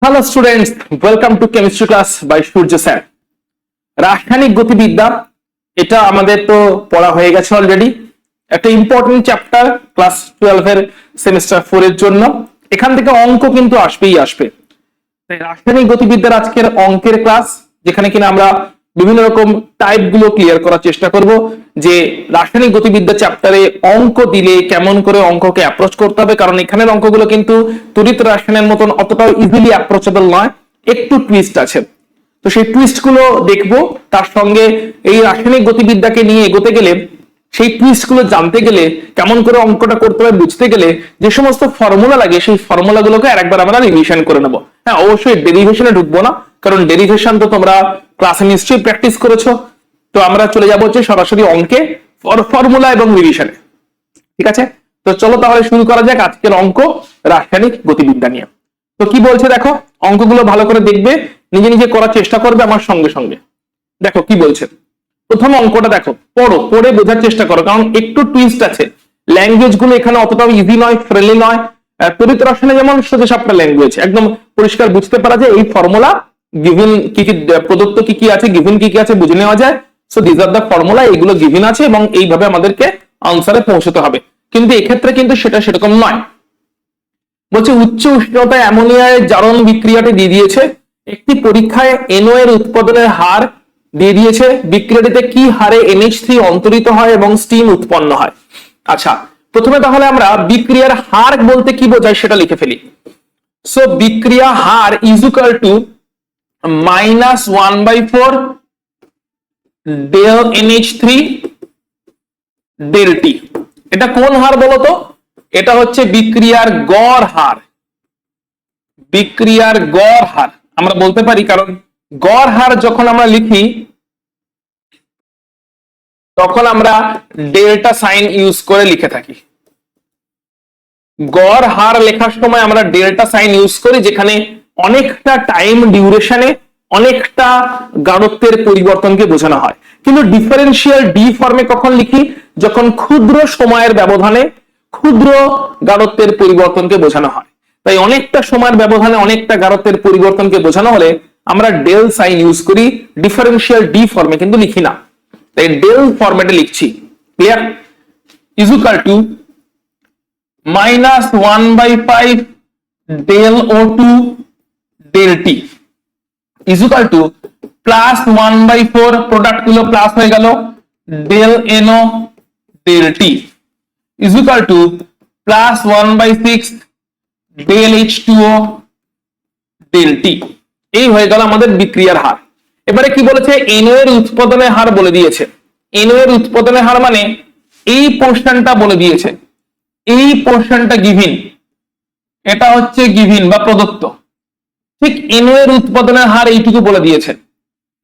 Hello students, welcome to chemistry class by Surya sir. রাসায়নিক গতিবিদ্যা এটা আমাদের তো পড়া হয়ে গেছে অলরেডি। একটা ইম্পর্টেন্ট চ্যাপ্টার ক্লাস 12 এর সেমিস্টার 4 এর জন্য। এখান থেকে অঙ্ক কিন্তু আসবেই আসবে। তাই রাসায়নিক গতিবিদ্যার আজকের অঙ্কের ক্লাস, যেখানে কিনা আমরা বিভিন্ন রকম টাইপ গুলো ক্লিয়ার করার চেষ্টা করব যে রাসায়নিক গতিবিদ্যা চ্যাপ্টারে অঙ্ক দিলে কেমন করে অঙ্ককে অ্যাপ্রোচ করতে হবে, কারণ এখানের অঙ্কগুলো কিন্তু তড়িৎ রসায়নের মতন অতটাও ইজিলি অ্যাপ্রোচেবল নয়, একটু টুইস্ট আছে। তো সেই টুইস্ট গুলো দেখবো। তার সঙ্গে এই রাসায়নিক গতিবিদ্যাকে নিয়ে এগোতে গেলে, সেই টুইস্ট গুলো জানতে গেলে, কেমন করে অঙ্কটা করতে হবে বুঝতে গেলে যে সমস্ত ফর্মুলা লাগে, সেই ফর্মুলা গুলোকে আরেকবার আমরা রিভিশন করে নেবো। হ্যাঁ, অবশ্যই ডেরিভেশনে ঢুকবো না, কারণ ডেরিভেশন তো তোমরা ক্লাসে নিশ্চয়ই প্র্যাকটিস করেছো। তো আমরা চলে যাবো হচ্ছে সরাসরি অঙ্কে, ফর্মুলা এবং রিভিশনে। ঠিক আছে, তো চলো তাহলে শুরু করা যাক আজকের অঙ্ক রাসায়নিক গতিবিদ্যা নিয়ে। তো কি বলছে দেখো, অঙ্কগুলো ভালো করে দেখবে, নিজে নিজে করার চেষ্টা করবে আমার সঙ্গে সঙ্গে। দেখো কি বলছে, প্রথম অঙ্কটা দেখো, পড়ে বোঝার চেষ্টা করো, কারণ একটু টুইস্ট আছে। ল্যাঙ্গুয়েজ গুলো এখানে অতটাও ইজি নয়, ফ্রেন্ডলি নয়। তড়িৎ রসায়নে যেমন সোজা সাপটা ল্যাঙ্গুয়েজ, একদম পরিষ্কার বুঝতে পারা যায় এই ফর্মুলা, গিভেন কি কি প্রদত্ত কি কি আছে, গিভেন কি কি আছে বুঝে নেওয়া যায়। So this are the formula, এগুলো গিভেন আছে এবং এইভাবে আমাদেরকে আনসারে পৌঁছতে হবে। কিন্তু এক্ষেত্রে কিন্তু সেটা সেরকম নয়। বলছে উচ্চ উষ্ণতায় অ্যামোনিয়ায় জারণ বিক্রিয়াটি দিয়ে দিয়েছে। একটি পরীক্ষায় NO এর উৎপাদনের হার দিয়ে দিয়েছে। বিক্রিয়াটিতে কি হারে NH3 অন্তরিত হয় এবং স্টিম উৎপন্ন হয়। আচ্ছা, প্রথমে তাহলে আমরা বিক্রিয়ার হার বলতে কি বোঝায় সেটা লিখে ফেলি। সো বিক্রিয়া হার is equal to -1/4 del NH3 del T। এটা কোন হার বলতো? এটা হচ্ছে বিক্রিয়ার গড় হার। বিক্রিয়ার গড় হার আমরা বলতে পারি, কারণ গড় হার যখন আমরা লিখি তখন আমরা ডেল্টা সাইন ইউজ করে লিখে থাকি। গড় হার লেখার সময় আমরা ডেল্টা সাইন ইউজ করি, যেখানে অনেকটা টাইম ডিউরেশনে অনেকটা গাঢ়ত্বের পরিবর্তনকে বোঝানো হয়। কিন্তু ডিফারেন্সিয়াল ডি ফর্মে কখন লিখি? যখন ক্ষুদ্র সময়ের ব্যবধানে ক্ষুদ্র গাঢ়ত্বের পরিবর্তনকে বোঝানো হয়। তাই অনেকটা সময়ের ব্যবধানে অনেকটা গাঢ়ত্বের পরিবর্তনকে বোঝানো হলে আমরা ডেল সাইন ইউজ করি, ডিফারেন্সিয়াল ডি ফর্মে কিন্তু লিখি না। তাই ডেল ফরম্যাটে লিখছি। Clear? Is equal two -1/5 del O2 del T is equal to +1/4, product গুলো প্লাস হয়ে গেল, del NO del T is equal to +1/6 del H2O del T। এই হয়ে গেল আমাদের বিক্রিয়ার হার। এবারে কি বলেছে? NO এর উৎপাদনের হার বলে দিয়েছে। NO এর উৎপাদনের হার মানে এই পোর্শনটা বলে দিয়েছে, এই পোর্শনটা গিভিন, এটা হচ্ছে গিভিন বা প্রদত্ত। ঠিক NO এর উৎপাদনের হার এইটুকু বলে দিয়েছে।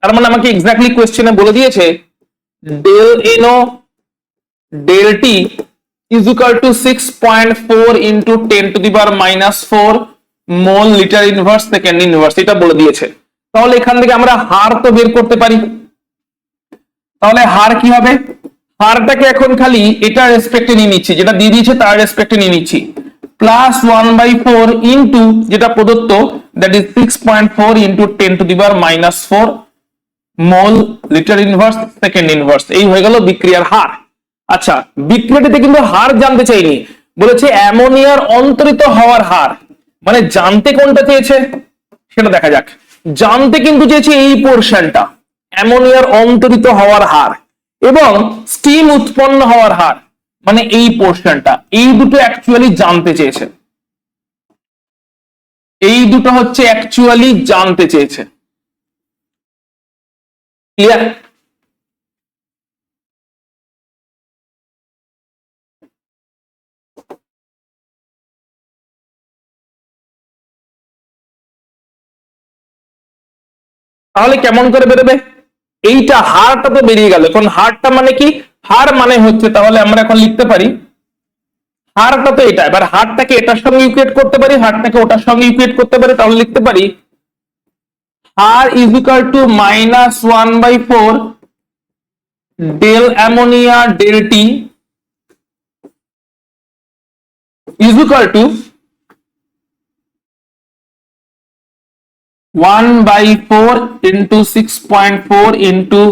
তার মানে আমাকে এক্স্যাক্টলি কোশ্চেনে বলে দিয়েছে del NO del T is equal to 6.4 into 10⁻⁻4 mole litre inverse second inverse, এটা বলে দিয়েছে। তাহলে এখান থেকে আমরা হার তো বের করতে পারি। তাহলে হার কি হবে? হারটাকে এখন খালি এটার রেসপেক্টে নিয়ে নিচ্ছি, যেটা দিয়ে দিয়েছে তার রেসপেক্টে নিয়ে নিচ্ছি, +1/4 ইন্টু যেটা প্রদত্ত, that is 6.4 into 10⁻⁻4 mole litre inverse second inverse. এই হয়ে গেল বিক্রিয়ার হার। আচ্ছা, বিক্রিয়াটিতে কিন্তু হার জানতে চাইনি, বলেছে অ্যামোনিয়ার অন্তরিত হওয়ার হার। মানে জানতে কোনটা চেয়েছে সেটা দেখা যাক। জানতে কিন্তু চেয়েছে এই পোর্শনটা, অ্যামোনিয়ার অন্তরিত হওয়ার হার, এবং স্টিম উৎপন্ন হওয়ার হার মানে এই পোর্শনটা। এই দুটো অ্যাকচুয়ালি জানতে চেয়েছে, এই দুটো হচ্ছে অ্যাকচুয়ালি জানতে চেয়েছে। ক্লিয়ার? তাহলে কেমন করে বেরোবে? এইটা হারটা তো বেরিয়ে গেল। এখন হারটা মানে কি? হার মানে হচ্ছে, তাহলে আমরা এখন লিখতে পারি হারটা তো এটা। এবার হারটাকে এটার সঙ্গে ইকুয়েট করতে পারি, হারটাকে ওটার সঙ্গে ইকুয়েট করতে পারি। তাহলে লিখতে পারি হার is equal to -1/4 del ammonia del T is equal to 1/4 into 6.4 into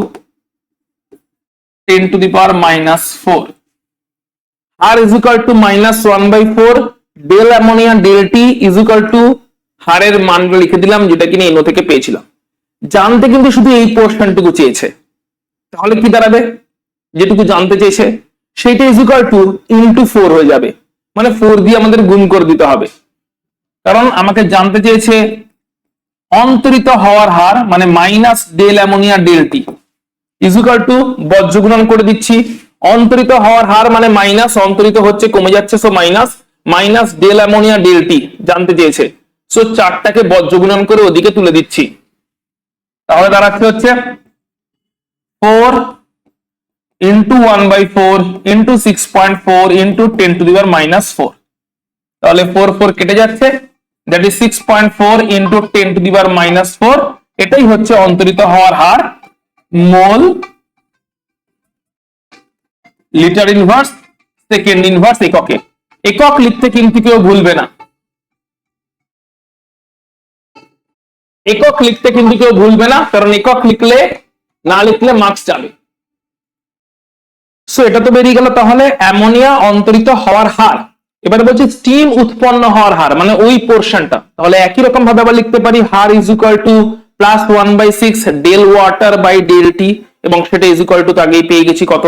10 to the power minus 4. R is equal to minus 1/4 del ammonia del T is equal to হারের মানটা লিখে দিলাম যেটা কিনা এনো থেকে পেয়েছিলাম। জানতে কিন্তু শুধু এই পোর্শনটুকু চেয়েছে, তাহলে কি দাঁড়াবে? যেটুকু জানতে চেয়েছে সেইটা ইজ ইকুয়াল টু ইনটু 4 হয়ে যাবে, মানে 4 দিয়ে আমাদের গুণ করে দিতে হবে, কারণ আমাকে জানতে চেয়েছে অন্তরিত হওয়ার হার মানে minus del ammonia del t is equal to বজ্র গুণন করে দিচ্ছি। অন্তরিত হওয়ার হার মানে মাইনাস, অন্তরিত হচ্ছে কমে যাচ্ছে, so minus minus del ammonia del t জানতে চেয়েছে, সো 4টাকে বজ্র গুণন করে ওদিকে তুলে দিচ্ছি। তাহলে দাঁড়াচ্ছে হচ্ছে 4 into 1/4 into 6.4 into 10 to the power minus 4, তাহলে 4 কেটে যাচ্ছে, that is 6.4 into 10 to the power minus 4, এটাই হচ্ছে অন্তরিত হওয়ার হার mole litre inverse second inverse এককে। একক লিখতে কিন্তু কেউ ভুলবে না, একক লিখতে কিন্তু কেউ ভুলবে না, কারণ একক লিখলে না লিখলে মার্কস যাবে। সো এটা তো বেরিয়ে গেল তাহলে অ্যামোনিয়া অন্তরিত হওয়ার হার। এবারে বলছি স্টিম উৎপন্ন হওয়ার হার মানে ওই পোর্শনটা, তাহলে একই রকম ভাবে আবার লিখতে পারি হার is equal to plus 1/6 del water by del T, এবং সেটা ইজ ইকুয়াল টু তো আগেই পেয়ে গেছি কত,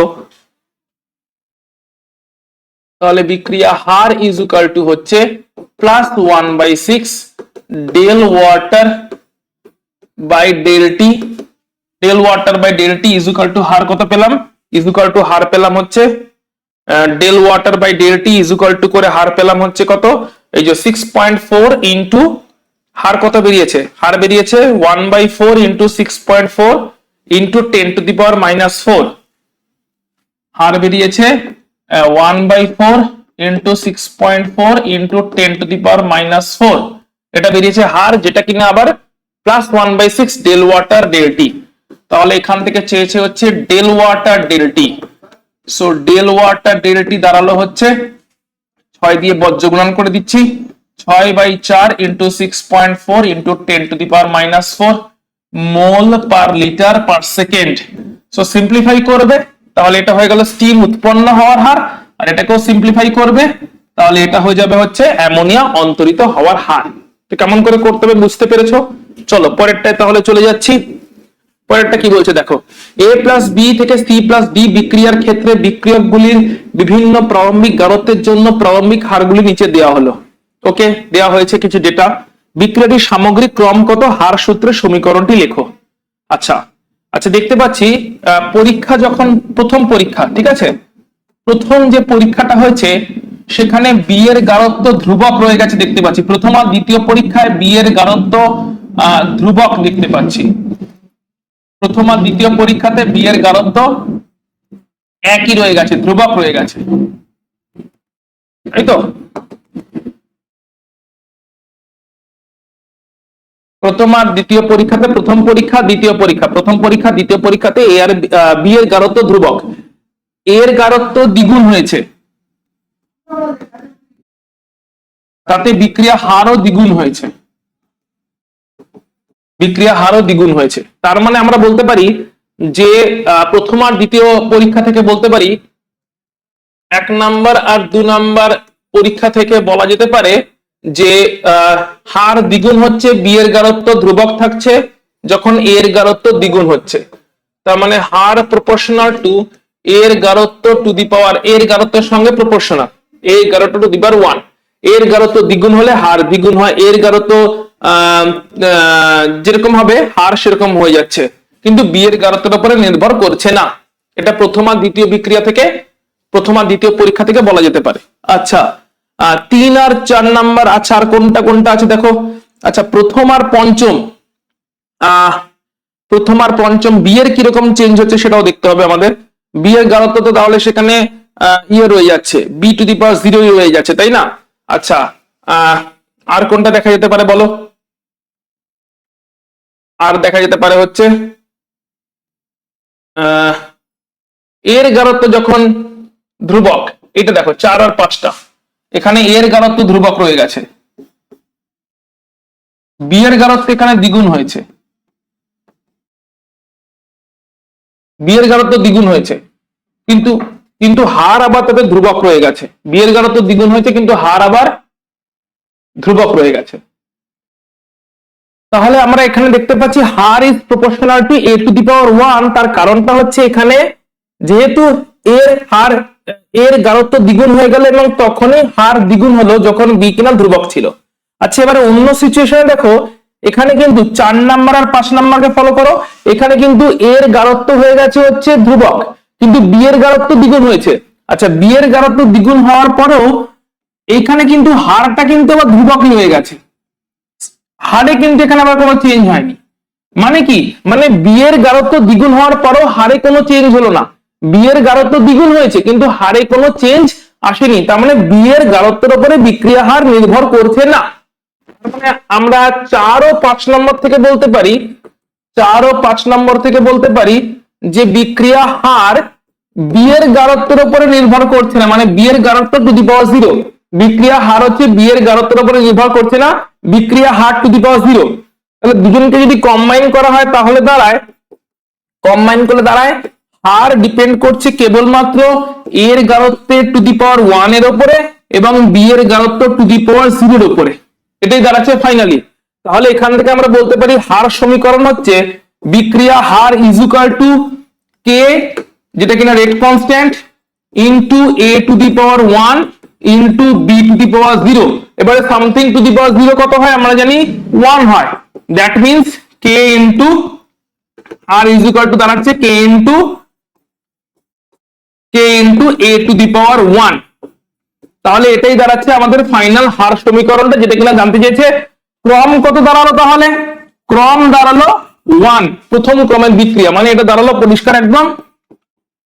তাহলে বিক্রিয়া হার ইজ ইকুয়াল টু হচ্ছে plus 1/6 del water by del t, del water by del t is equal to হার কত পেলাম, ইজ ইকুয়াল টু হার পেলাম হচ্ছে del water by del t is equal to করে হার পেলাম হচ্ছে কত, এই যে 6.4 ইনটু হার কত বেরিয়েছে, হার বেরিয়েছে 1/4 into 6.4 into 10 to the power minus 4, হার বেরিয়েছে 1/4 into 6.4 into 10 to the power minus 4, এটা বেরিয়েছে হার, যেটা কিনা আবার plus 1/6 del water del t. তাহলে এখান থেকে চেয়েছে হচ্ছে del water del t, so del water del t দাঁড়ালো হচ্ছে 6 দিয়ে বজ্র গুণন করে দিচ্ছি, 6/4 into 6.4 into 10 to the power minus 4 mole per litre per second. So simplify করবে তাহলে এটা হয়ে গেল স্টিম উৎপন্ন হওয়ার হার, আর এটাকেও সিম্পলিফাই করবে তাহলে এটা হয়ে যাবে হচ্ছে অ্যামোনিয়া অন্তরিত হওয়ার হার। তো কেমন করে করতে হবে বুঝতে পেরেছো? চলো পরেরটায় তাহলে চলে যাচ্ছি। পরেরটা কি বলছে দেখো, A প্লাস বি থেকে C প্লাস ডি বিক্রিয়ার ক্ষেত্রে বিক্রিয়কগুলির বিভিন্ন প্রারম্ভিক গাঢ়ত্বের জন্য প্রারম্ভিক হারগুলি নিচে দেওয়া হলো। ওকে, দেওয়া হয়েছে কিছু ডেটা, বিক্রিয়াটির সামগ্রিক ক্রম কত, হার সূত্রের সমীকরণটি লেখো। আচ্ছা আচ্ছা দেখতে পাচ্ছি পরীক্ষা যখন প্রথম পরীক্ষা, ঠিক আছে, প্রথম যে পরীক্ষাটা হয়েছে সেখানে বি এর গাঢ়ত্ব ধ্রুবক রয়ে গেছে দেখতে পাচ্ছি, প্রথম আর দ্বিতীয় পরীক্ষায় বি এর গাঢ়ত্ব ধ্রুবক দেখতে পাচ্ছি, প্রথম আর দ্বিতীয় পরীক্ষাতে বি এর গাঢ়ত্ব একই রয়ে গেছে, ধ্রুবক রয়ে গেছে, তাই তো? প্রথম আর দ্বিতীয় পরীক্ষাতে, প্রথম পরীক্ষা দ্বিতীয় পরীক্ষা, প্রথম পরীক্ষা দ্বিতীয় পরীক্ষাতে এ আর বি এর গাঢ়ত্ব ধ্রুবক, এর গাঢ়ত্ব দ্বিগুণ হয়েছে, তাতে বিক্রিয়া হারও দ্বিগুণ হয়েছে, বিক্রিয়া হারও দ্বিগুণ হয়েছে। তার মানে আমরা বলতে পারি যে প্রথম আর দ্বিতীয় পরীক্ষা থেকে বলতে পারি, 1 নাম্বার আর 2 নাম্বার পরীক্ষা থেকে বলা যেতে পারে যে হার দ্বিগুণ হচ্ছে, বি এর গাঢ়ত্ব ধ্রুবক থাকছে যখন এ এর গাঢ়ত্ব দ্বিগুণ হচ্ছে, তার মানে হার প্রপোর্শনাল টু এর গাঢ়ত্ব টু দি পাওয়ার, এর গাঢ়ত্বের সঙ্গে প্রপোর্শনাল, এর গাঢ়ত্ব টু দি পাওয়ার 1, এর গাঢ়ত্ব দ্বিগুণ হলে হার দ্বিগুণ হয়, এর গাঢ়ত্ব যেরকম হবে হার সেরকম হয়ে যাচ্ছে, কিন্তু বি এর গাঢ়ত্বের উপরে নির্ভর করছে না। এটা প্রথম আর দ্বিতীয় বিক্রিয়া থেকে, প্রথম আর দ্বিতীয় পরীক্ষা থেকে বলা যেতে পারে। আচ্ছা 3 আর 4 নাম্বার, আচ্ছা আর কোনটা কোনটা আছে দেখো, আচ্ছা প্রথম আর পঞ্চম, প্রথম আর পঞ্চম বি এর কিরকম চেঞ্জ হচ্ছে সেটাও দেখতে হবে আমাদের। বি এর গাঢ়ত্ব তো তাহলে সেখানে ইয়ে রয়ে যাচ্ছে, বি টু দি পাওয়ার 0 রয়ে যাচ্ছে, তাই না? আচ্ছা আর কোনটা দেখা যেতে পারে বলো, আর দেখা যেতে পারে হচ্ছে এর গাঢ়ত্ব যখন ধ্রুবক, এটা দেখো 4 আর 5টা, এখানে এর গাঢ়ত্ব ধ্রুবক রয়ে গেছে, বি এর গারত্ব এখানে দ্বিগুণ হয়েছে, বি এর গারত্ব দ্বিগুণ হয়েছে, কিন্তু কিন্তু হার আবার তাদের ধ্রুবক রয়ে গেছে। বি এর গারত্ব দ্বিগুণ হয়েছে কিন্তু হার আবার ধ্রুবক রয়ে গেছে। তাহলে আমরা এখানে দেখতে পাচ্ছি হার is proportional to A to the power 1। তার কারণটা হচ্ছে এখানে যেহেতু এর গারত্ব দ্বিগুণ হয়ে গেল এবং তখনই হার দ্বিগুণ হলো যখন বি কিনা ধ্রুবক ছিল। আচ্ছা, এবারে অন্য সিচুয়েশনে দেখো, এখানে কিন্তু 4 নাম্বার আর 5 নাম্বারকে ফলো করো। এখানে কিন্তু এর গারত্ব হয়ে গেছে হচ্ছে ধ্রুবক, কিন্তু বি এর গারত্ব দ্বিগুণ হয়েছে। আচ্ছা, বি এর গারত্ব দ্বিগুণ হওয়ার পরেও এইখানে কিন্তু হারটা কিন্তু আবার ধ্রুবকই হয়ে গেছে, হারে কিন্তু এখানে আবার কোনো চেঞ্জ হয়নি। মানে কি, মানে বি এর গারত্ব দ্বিগুণ হওয়ার পরেও হারে কোনো চেঞ্জ হলো না। বি এর গারত্ব দ্বিগুণ হয়েছে কিন্তু হারে কোনো চেঞ্জ আসেনি, তার মানে বি এর গারত্বের উপরে বিক্রিয়া হার নির্ভর করছে না। মানে আমরা 4 ও 5 নম্বর থেকে বলতে পারি, 4 ও 5 নম্বর থেকে বলতে পারি যে বিক্রিয়া হার বি এর গারত্বের উপরে নির্ভর করছে না, মানে বি এর গারত্ব টু দি পাওয়ার 0। বিক্রিয়া হার হচ্ছে বি এর গারত্বের উপরে নির্ভর করছে না, বিক্রিয়া হার টু দি পাওয়ার 0। তাহলে দুজনকে যদি কম্বাইন করা হয় তাহলে কম্বাইন করলে দাঁড়ায় হার ডিপেন্ড করছে কেবলমাত্র এর গারত্বের টু দি পাওয়ার 1 এর উপরে এবং বি এর গারত্ব টু দি পাওয়ার 0 এর উপরে। এটাই দাঁড়াচ্ছে ফাইনালি। তাহলে এখান থেকে আমরা বলতে পারি হার সমীকরণ হচ্ছে বিক্রিয়া হার ইজ ইকুয়াল টু কে, যেটা কিনা rate constant, into A to the power 1 into B to the power 0। এবারে সামথিং টু দি পাওয়ার 0 কত হয় আমরা জানি 1 হয়। That means K into R is equal to দাঁড়াচ্ছে K into A to the power 1। তাহলে এটাই দাঁড়াচ্ছে আমাদের ফাইনাল হার সমীকরণটা, যেটা কিনা জানতে চেয়েছে। ক্রম কত দাঁড়ালো? তাহলে ক্রম দাঁড়ালো 1, প্রথম ক্রমের বিক্রিয়া, মানে এটা দাঁড়ালো পরিষ্কার একদম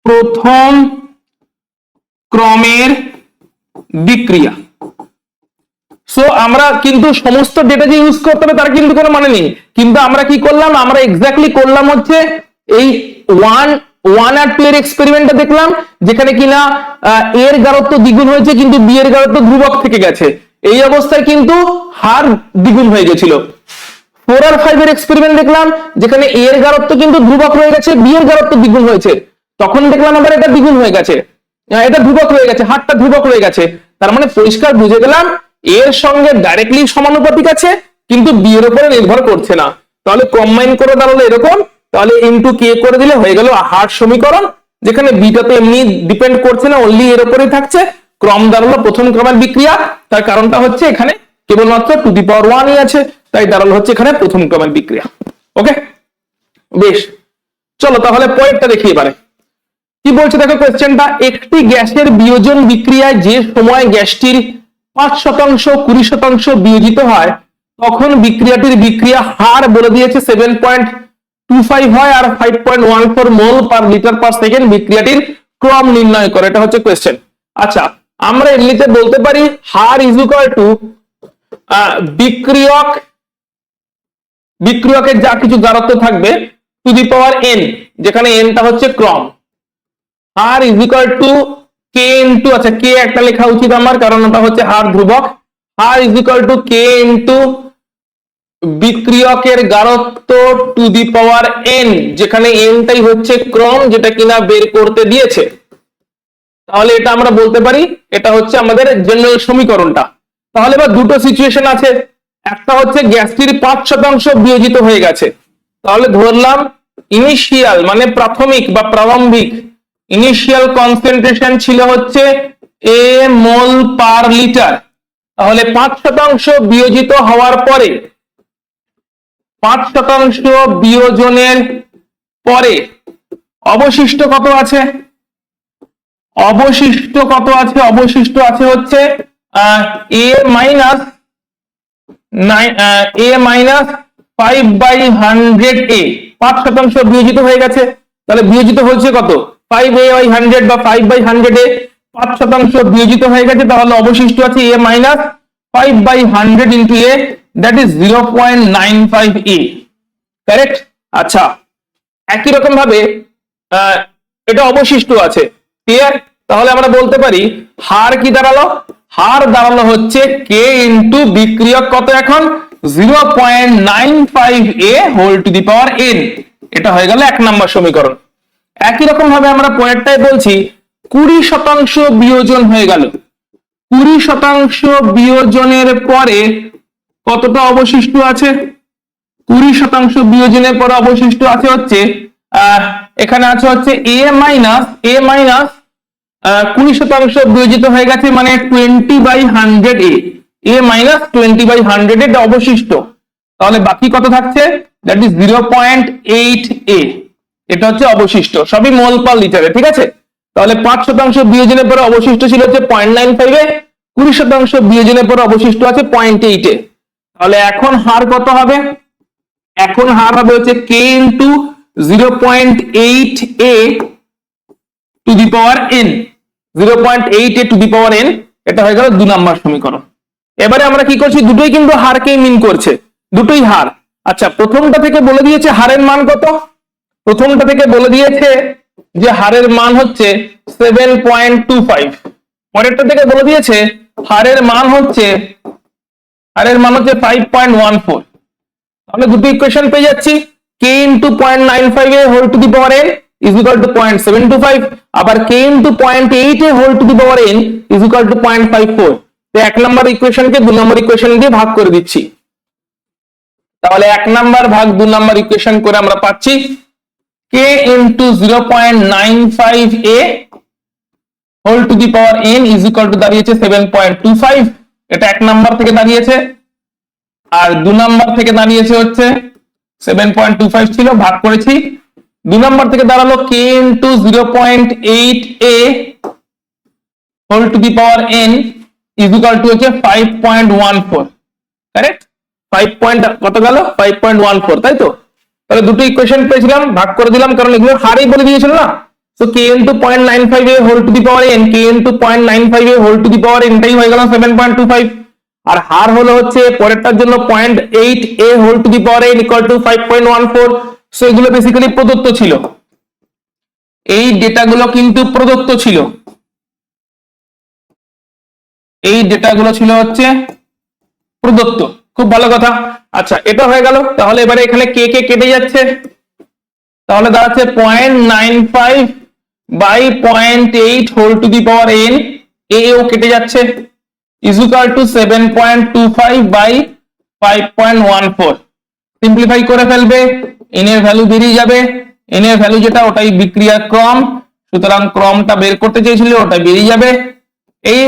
প্রথম ক্রমের বিক্রিয়া। সো আমরা কিন্তু সমস্ত ডেটা যে ইউজ করতে হবে তার কিন্তু কোনো মানে নেই, কিন্তু আমরা কি করলাম, আমরা এক্স্যাক্টলি করলাম হচ্ছে এই 1 আর 2 এর এক্সপেরিমেন্টটা দেখলাম, যেখানে কিনা এর গারত্ব দ্বিগুণ হয়েছে কিন্তু বি এর গারত্ব ধ্রুবক থেকে গেছে। এই অবস্থায় কিন্তু হার দ্বিগুণ হয়ে গেছিল। 4 আর 5 এর এক্সপেরিমেন্ট দেখলাম, যেখানে এর গারত্ব কিন্তু ধ্রুবক হয়ে গেছে, বি এর গারত্ব দ্বিগুণ হয়েছে, তখন দেখলাম আবার এটা দ্বিগুণ হয়ে গেছে, এটা ধ্রুবক হয়ে গেছে, হারটা ধ্রুবক হয়ে গেছে। তার মানে পরিষ্কার বুঝে গেলাম এর সঙ্গে ডাইরেক্টলি সমানুপাতিক আছে কিন্তু বি এর উপরে নির্ভর করছে না। তাহলে কম্বাইন করে দাঁড়ালো এরকম, তাহলে ইনটু কে করে দিলে হয়ে গেল হার সমীকরণ, যেখানে বিটা তো এমনি ডিপেন্ড করছে না, অনলি এর উপরেই থাকছে। ক্রম দাঁড়ালো প্রথম ক্রমের বিক্রিয়া, তার কারণটা হচ্ছে এখানে কেবলমাত্র টু দি পাওয়ার 1ই আছে, তাই দাঁড়ালো হচ্ছে এখানে প্রথম ক্রমের বিক্রিয়া। ওকে, বেশ, চলো তাহলে পয়েন্টটা দেখি এবারে কি বলছে দেখো কোশ্চেনটা। একটি গ্যাসের বিয়োজন বিক্রিয়ায় যে সময় গ্যাসটির 5%, 20% বিয়োজিত হয় তখন বিক্রিয়াটির বিক্রিয়া হার বলে দিয়েছে 7.25 হয় আর 5.14 মোল পার লিটার পার সেকেন্ড। বিক্রিয়াটির ক্রম নির্ণয় করে, এটা হচ্ছে কোশ্চেন। আচ্ছা, আমরা এমনিতে বলতে পারি হার ইজ ইকুয়াল টু বিক্রিয়কের যা কিছু গারত্ব থাকবে টু দি পাওয়ার n, যেখানে nটা হচ্ছে ক্রম। হার is equal to K into, আচ্ছা কে একটা লেখা উচিত আমার, কারণ ওটা হচ্ছে হার ধ্রুবক। হার is equal to K into বিক্রিয়কের গারত্ব টু দি পাওয়ার n, যেখানে nটাই হচ্ছে ক্রম যেটা কিনা বের করতে দিয়েছে। তাহলে এটা আমরা বলতে পারি এটা হচ্ছে আমাদের জেনারেল সমীকরণটা। তাহলে এবার দুটো সিচুয়েশন আছে, একটা হচ্ছে গ্যাসটির 5% বিয়োজিত হয়ে গেছে, তাহলে ধরলাম ইনিশিয়াল মানে প্রাথমিক বা প্রারম্ভিক ইনিশিয়াল কনসেন্ট্রেশন ছিল হচ্ছে এ মোল পার লিটার। তাহলে 5% বিয়োজিত হওয়ার পরে 5% বিয়োজনের পরে অবশিষ্ট কত আছে? অবশিষ্ট আছে হচ্ছে এ মাইনাস 5/100 এ। 5% বিয়োজিত হয়ে গেছে, তাহলে বিয়োজিত হচ্ছে কত 5/100 বা 5/100 এ 5% বিয়োজিত হয়ে গেছে, তাহলে অবশিষ্ট আছে A minus 5/100 into A, that is 0.95 A. Correct? আচ্ছা, একই রকম ভাবে এটা অবশিষ্ট আছে, ক্লিয়ার? তাহলে আমরা বলতে পারি হার কি দাঁড়ালো? হার দাঁড়ালো হচ্ছে কে ইন্টু বিক্রিয়ক কত এখন 0.95a whole to the power n। এটা হয়ে গেল 1 নম্বর সমীকরণ। একই রকম ভাবে আমরা পরেরটাই বলছি 20% বিয়োজন হয়ে গেল। 20% বিয়োজনের পরে কতটা অবশিষ্ট আছে? 20% বিয়োজনের পরে অবশিষ্ট আছে হচ্ছে এখানে আছে হচ্ছে a মাইনাস 20% বিয়োজিত হয়ে গেছে মানে 20/100a, a মাইনাস 20/100 এটা অবশিষ্ট। তাহলে বাকি কত থাকছে? That is 0.8a। এটা হচ্ছে অবশিষ্ট, সবই মোল পার লিটারে, ঠিক আছে। তাহলে 5% বিয়োজনের পরে অবশিষ্ট ছিল হচ্ছে 0.95 এ, 20% বিয়োজনের পরে অবশিষ্ট আছে 0.8 এ। তাহলে এখন হার কত হবে? এখন হার হবে হচ্ছে k into 0.8a two the power n, 0.8a two the power n। এটা হয়ে গেল 2 নম্বর সমীকরণ। এবারে আমরা কি করছি? দুটোই কিন্তু হারকেই মিন করছে, দুটোই হার। আচ্ছা, প্রথমটা থেকে বলে দিয়েছে হারের মান কত? প্রথমটা থেকে বলে দিয়েছে যে হারের মান হচ্ছে 7.25। পরেরটা থেকে বলে দিয়েছে হারের মান হচ্ছে 5.14। তাহলে দুটো ইকুয়েশন পেয়ে যাচ্ছি। k into 0.95a whole to the power n is equal to 0.725, আবার k into 0.8a whole to the power n is equal to 0.54। তো 1 নম্বর ইকুয়েশনকে 2 নম্বর ইকুয়েশন দিয়ে ভাগ করে দিচ্ছি। তাহলে 1 নম্বর ভাগ 2 নম্বর ইকুয়েশন করে আমরা পাচ্ছি k into 0.95a whole to the power n is equal to দাঁড়িয়েছে 7.25। এটা 1 নম্বর থেকে দাঁড়িয়েছে, আর 2 নম্বর থেকে দাঁড়িয়েছে হচ্ছে 7.25 ছিল, ভাগ করেছি। 2 নম্বর থেকে দাঁড়ালো k into 0.8a whole to the power n is equal to হচ্ছে 5.14। কারেক্ট? 5 কত গেল? 5.14, তাই তো? তাহলে দুটো ইকুয়েশন পেয়েছিলাম, ভাগ করে দিলাম, কারণ এগুলো হারই বলে দিয়েছিল না। তো k into 0.95a whole to the power n, k into 0.95a whole to the power n টাই হয়ে গেল 7.25। আর হার হলো হচ্ছে পরেরটার জন্য 0.8a whole to the power n equal to 5.14। So এগুলো বেসিক্যালি প্রদত্ত ছিল, এই ডেটাগুলো কিন্তু প্রদত্ত ছিল, এই ডেটাগুলো ছিল হচ্ছে প্রদত্ত। খুব ভালো কথা। আচ্ছা, এটা হয়ে গেল। তাহলে এবারে এখানে কে কে কেটে যাচ্ছে, তাহলে দাঁড়াচ্ছে 0.95 by 0.8 whole to the power n, a ও কেটে যাচ্ছে, is equal to 7.25 by 5.14। Simplify করে ফেলবে, n এর ভ্যালু বেরিয়ে যাবে। n এর ভ্যালু যেটা, ওটাই বিক্রিয়ার ক্রম, সুতরাং ক্রমটা বের করতে চেয়েছিল, ওটা বেরিয়ে যাবে। এই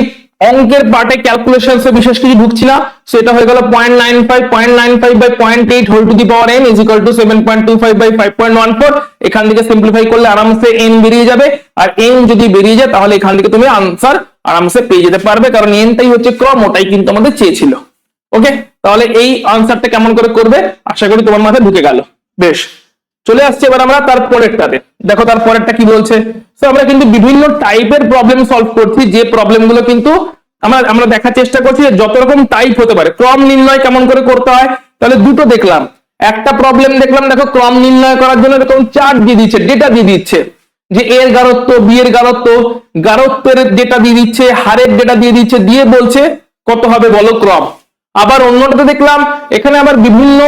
অঙ্কের পার্টে ক্যালকুলেশনসে বিশেষ কিছু ঢুকছি না, সেটা হয়ে গেল 0.95 by 0.8 whole to the power n is equal to 7.25 by 5.14। এখান থেকে সিম্পলিফাই করলে আরামসে n বেরিয়ে যাবে, আর n যদি বেরিয়ে যায় তাহলে এখান থেকে তুমি আনসার আরামসে পেয়ে যেতে পারবে, কারণ n টাই হচ্ছে ক্রম, ওটাই কিন্তু আমাদের চেয়েছিল। ওকে, তাহলে এই আনসারটা কেমন করে করবে আশা করি তোমার মাথায় ঢুকে গেল। বেশ, চলে আসছে এবার আমরা তার পরেরটাতে। দেখো তার পরেরটা কি বলছে। তো আমরা কিন্তু বিভিন্ন টাইপের প্রবলেম সলভ করছি, যে প্রবলেমগুলো কিন্তু আমরা দেখার চেষ্টা করছি যে যত রকম টাইপ হতে পারে। ক্রম নির্ণয় কেমন করে করতে হয়, তাহলে দুটো দেখলাম। একটা প্রবলেম দেখলাম, দেখো ক্রম নির্ণয় করার জন্য এরকম চার্ট দিয়ে দিচ্ছে, ডেটা দিয়ে দিচ্ছে, যে এর গারত্ব, বি এর গারত্ব, গারত্বের ডেটা দিয়ে দিচ্ছে, হারের ডেটা দিয়ে দিচ্ছে, দিয়ে বলছে কত হবে বলো ক্রম। আবার অন্যটাতে দেখলাম এখানে আবার বিভিন্ন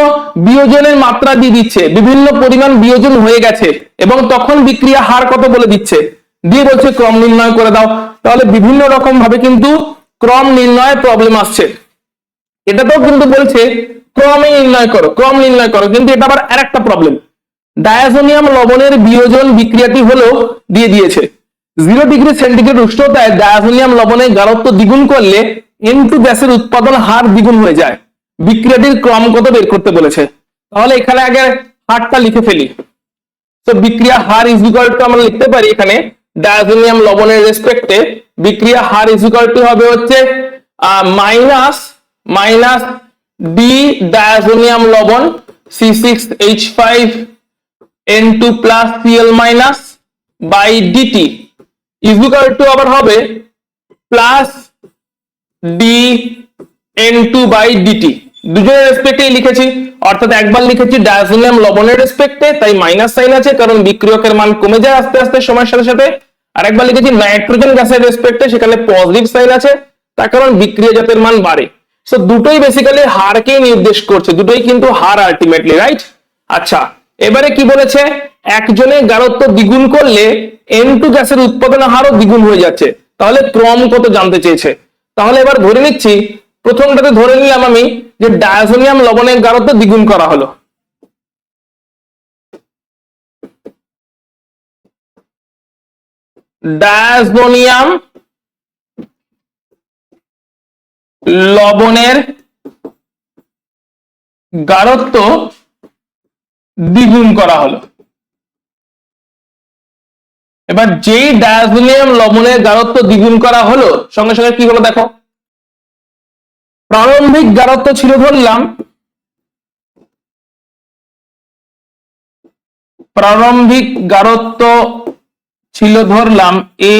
বিয়োজনের মাত্রা দিয়ে দিচ্ছে, বিভিন্ন পরিমাণ বিয়োজন হয়ে গেছে এবং তখন বিক্রিয়া হার কত বলে দিচ্ছে, দিয়ে বলছে ক্রম নির্ণয় করে দাও। তাহলে বিভিন্ন রকম ভাবে কিন্তু ক্রম নির্ণয় প্রবলেম আসছে। এটাতেও কিন্তু বলছে ক্রমে নির্ণয় করো, ক্রম নির্ণয় করো, কিন্তু এটা আবার আরেকটা প্রবলেম। ডায়াজোনিয়াম লবণের বিয়োজন বিক্রিয়াটি হলো দিয়ে দিয়েছে 0 ডিগ্রি সেন্টিগ্রেড উষ্ণতায় ডায়াজোনিয়াম লবণের গারত্ব দ্বিগুণ করলে N2 গ্যাসের উৎপাদন হার দ্বিগুণ হয়ে যায়। বিক্রিয়াটির ক্রম কত বের করতে বলেছে। তাহলে এখানে আগে হারটা লিখে ফেলি। তো বিক্রিয়া হার ইজ ইকুয়াল টু আমরা লিখতে পারি এখানে ডায়াজোনিয়াম লবণের রেসপেক্টে বিক্রিয়া হার ইজ ইকুয়াল টু হবে হচ্ছে মাইনাস ডি ডায়াজোনিয়াম লবণ C6H5N2 plus Cl minus by dt is equal to আবার হবে প্লাস dN2 বাই ডিটি। দুজনের রেসপেক্টে লিখেছি, অর্থাৎ একবার লিখেছি ডায়াজোনিয়াম লবণের রেসপেক্টে, তাই মাইনাস সাইন আছে কারণ বিক্রিয়কের মান কমে যায় আস্তে আস্তে সময়ের সাথে সাথে। আর একবার লিখেছি নাইট্রোজেন গ্যাসের রেসপেক্টে, সেখানে পজিটিভ সাইন আছে তার কারণ বিক্রিয়া জাতের মান বাড়ে। সো দুটোই বেসিক্যালি হারকেই নির্দেশ করছে, দুটোই কিন্তু হার আলটিমেটলি, রাইট? আচ্ছা, এবারে কি বলেছে, একজনের গাঢ়ত্ব দ্বিগুণ করলে N2 গ্যাসের উৎপাদন হারও দ্বিগুণ হয়ে যাচ্ছে, তাহলে ক্রম কত জানতে চেয়েছে। তাহলে এবার ধরে নিচ্ছি, প্রথমটাতে ধরে নিলাম আমি যে ডায়াজোনিয়াম লবণের গাঢ়ত্ব দ্বিগুণ করা হলো। ডায়াজোনিয়াম লবণের গাঢ়ত্ব দ্বিগুণ করা হলো। এবার যেই ডায়াজোনিয়াম লবণের গাঢ়ত্ব দ্বিগুণ করা হলো, সঙ্গে সঙ্গে কি হলো দেখো, প্রারম্ভিক গাঢ়ত্ব ছিল ধরলাম, প্রারম্ভিক গাঢ়ত্ব ছিল ধরলাম A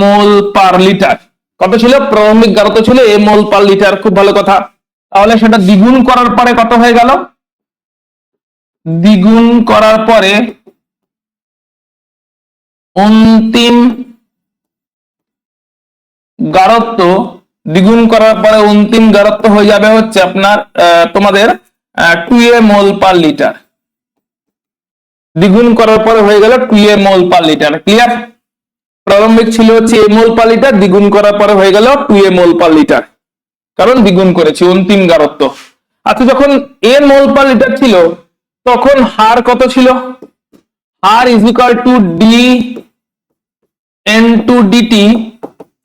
মোল পার লিটার। কত ছিল? প্রারম্ভিক গাঢ়ত্ব ছিল A মোল পার লিটার। খুব ভালো কথা। তাহলে সেটা দ্বিগুণ করার পরে কত হয়ে গেল? দ্বিগুণ করার পরে অন্তিম গাঢ়ত্ব, দ্বিগুণ করার পরে অন্তিম গাঢ়ত্ব হয়ে যাবে হচ্ছে আপনার তোমাদের 2A মোল পার লিটার। দ্বিগুণ করার পরে হয়ে গেল 2A মোল পার লিটার। ক্লিয়ার? প্রারম্ভিক ছিল হচ্ছে A মোল পার লিটার, দ্বিগুণ করার পরে হয়ে গেল 2A মোল পার লিটার, কারণ দ্বিগুণ করেছি অন্তিম গাঢ়ত্ব। আচ্ছা, যখন A মোল পার লিটার ছিল তখন হার কত ছিল? হার is equal to D N2 dt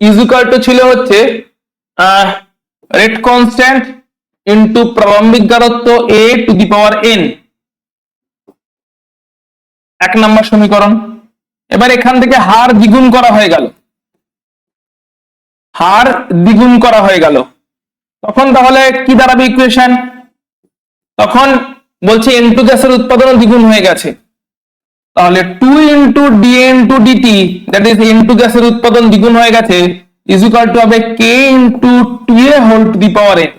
is equal to ছিল হচ্ছে রেট কনস্ট্যান্ট ইনটু প্রারম্ভিক গাঢ়ত্ব A to the power n। এক নম্বর সমীকরণ। এবার এখান থেকে হার দ্বিগুণ করা হয়ে গেল, হার দ্বিগুণ করা হয়ে গেল, তখন তাহলে কি দাঁড়াবে ইকুয়েশন? তখন বলছে N2 গ্যাসের উৎপাদন দ্বিগুণ হয়ে গেছে, তাহলে 2 into dN2 dt, that is N2 গ্যাসের উৎপাদন দ্বিগুণ হয়ে গেছে, ইজ ইকুয়াল টু হবে K into 2A whole to the power n।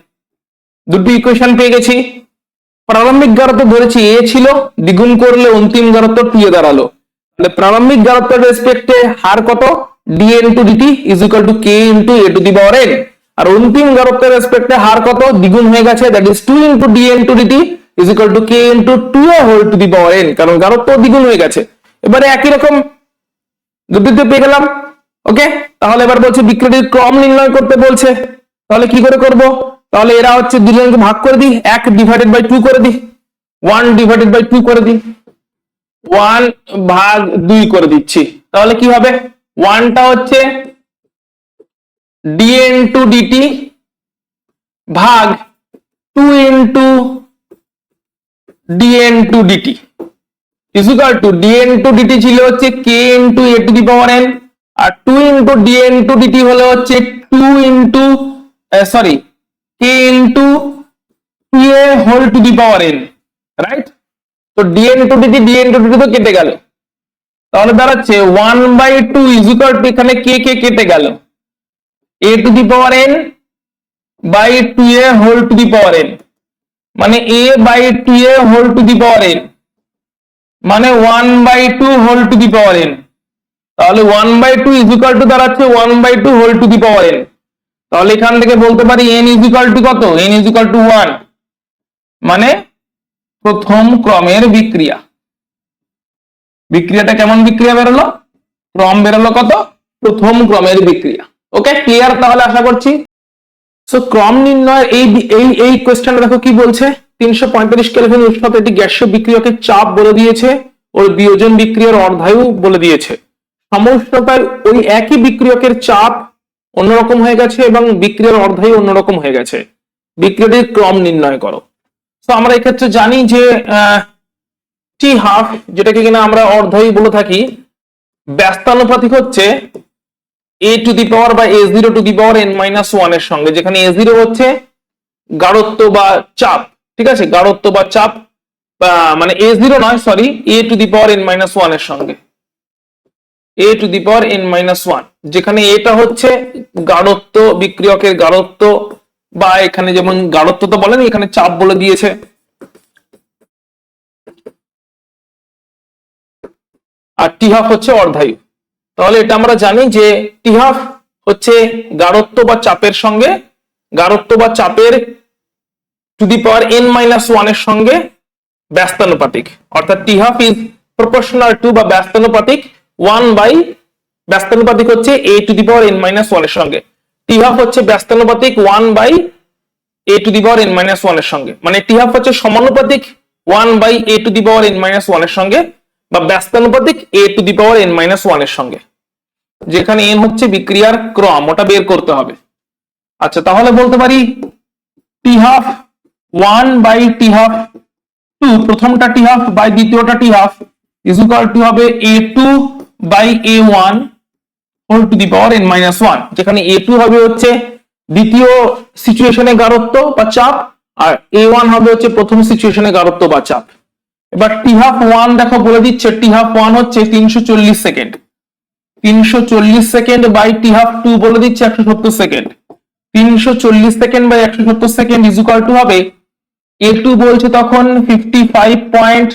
দুটো ইকুয়েশন পেয়ে গেছি। প্রারম্ভিক গাঢ়ত্ব ধরেছি A ছিল, দ্বিগুণ করলে অন্তিম গাঢ়ত্ব 2A দাঁড়ালো। তাহলে প্রারম্ভিক গাঢ়ত্বের রেসপেক্টে হার কত? dN2 dt is equal to K into A to the power n। আর অন্তিম গাঢ়ত্বের রেসপেক্টে হার কত? দ্বিগুণ হয়ে গেছে, that is 2 into dN2 dt is equal to K into 2A whole to the power n, কারণ গাঢ়ত্ব দ্বিগুণ হয়ে গেছে। এবারে একই রকম দুটিতে পেয়ে গেলাম। ওকে, তাহলে এবার বলছে বিক্রিয়াটির ক্রম নির্ণয় করতে বলছে। তাহলে কি করে করব? তাহলে এরা হচ্ছে দুজনকে ভাগ করে দিই, 1 ডিভাইডেড বাই 2 করে দিই, 1 ডিভাইডেড বাই 2 করে দিই, 1 ভাগ 2 করে দিচ্ছি। তাহলে কি হবে? 1টা হচ্ছে dN2 dt ভাগ 2 into dN2 dt is equal to dN2 dt ছিল হচ্ছে K into A to the power n, আর 2 ইন্টু dN2 dt হলো হচ্ছে 2 into K into 2A whole to the power n, right? তো dN2 dt তো কেটে গেল, তাহলে দাঁড়াচ্ছে 1/2 ইজ ইকুয়াল টু, এখানে K কেটে গেল, A to the power n by 2A whole to the power n, মানে A by 2A whole to the power n, মানে 1/2 whole to the power n। তাহলে 1/2 ইজ ইকুয়াল টু দাঁড়াচ্ছে 1/2 whole to the power n। তাহলে এখান থেকে বলতে পারি n is equal to কত? n ইজ ইকুয়াল টু 1, মানে প্রথম ক্রমের বিক্রিয়া। বিক্রিয়াটা কেমন বিক্রিয়া বেরোলো? ক্রম বেরোলো কত? প্রথম ক্রমের বিক্রিয়া। ওকে, ক্লিয়ার তাহলে আশা করছি। সো ক্রম নির্ণয়ের এই কোশ্চেনটা দেখো কি বলছে, 345 কেলভিন উষ্ণতা একটি গ্যাসীয় বিক্রিয়কের চাপ বলে দিয়েছে, ওর বিয়োজন বিক্রিয়ার অর্ধায়ু বলে দিয়েছে। সমউষ্ণতায় ওই একই বিক্রিয়কের চাপ অন্যরকম হয়ে গেছে এবং বিক্রিয়ার অর্ধায়ু অন্যরকম হয়ে গেছে। বিক্রিয়াটির ক্রম নির্ণয় করো। তো আমরা এক্ষেত্রে জানি যে টি হাফ, যেটাকে কিনা আমরা অর্ধায়ু বলে থাকি, ব্যস্তানুপাতিক হচ্ছে A টু দি পাওয়ার বা A0 two the power n-1 এর সঙ্গে, যেখানে A0 হচ্ছে গাঢ়ত্ব বা চাপ, ঠিক আছে, গাঢ়ত্ব বা চাপ, মানে A0 নয়, sorry, A to the power n-1 এর সঙ্গে, A to the power n-1, যেখানে এটা হচ্ছে গাঢ়ত্ব, বিক্রিয়কের গাঢ়ত্ব, বা এখানে যেমন গাঢ়ত্ব তো বলেন, এখানে চাপ বলে দিয়েছে। আর টি হাফ হচ্ছে অর্ধায়ু। তাহলে এটা আমরা জানি যে টি হাফ হচ্ছে গাঢ়ত্ব বা চাপের সঙ্গে গাঢ়ত্ব বা চাপের to the power n minus one এর সঙ্গে ব্যস্তানুপাতিক, অর্থাৎ T half is proportional to বা ব্যস্তানুপাতিক 1 বাই ব্যস্তানুপাতিক হচ্ছে a to the power n minus one এর সঙ্গে, টি হাফ হচ্ছে ব্যস্তানুপাতিক 1 by a to the power n minus one এর সঙ্গে, মানে টি হাফ হচ্ছে সমানুপাতিক 1 by a to the power n minus one এর সঙ্গে বা ব্যস্তানুপাতিক a to the power n minus one এর সঙ্গে, যেখানে n হচ্ছে বিক্রিয়ার ক্রম, ওটা বের করতে হবে। আচ্ছা, তাহলে বলতে পারি T half 1 by T half 2, প্রথমটা টি হাফ বাই দ্বিতীয়টা T half is equal to হবে a2 by a1 whole to the power n minus one, যেখানে a2 হবে হচ্ছে দ্বিতীয় সিচুয়েশনে গাঢ়ত্ব বা চাপ, আর a1 হবে হচ্ছে প্রথম সিচুয়েশনে গাঢ়ত্ব বা চাপ। এবার টি হাফ 1 দেখো বলে দিচ্ছে, টি হাফ 1 হচ্ছে 340 second, 340 second by T half 2 বলে দিচ্ছে 170 second, 340 second by 170 second is equal to হবে a2 বলছে তখন 55.5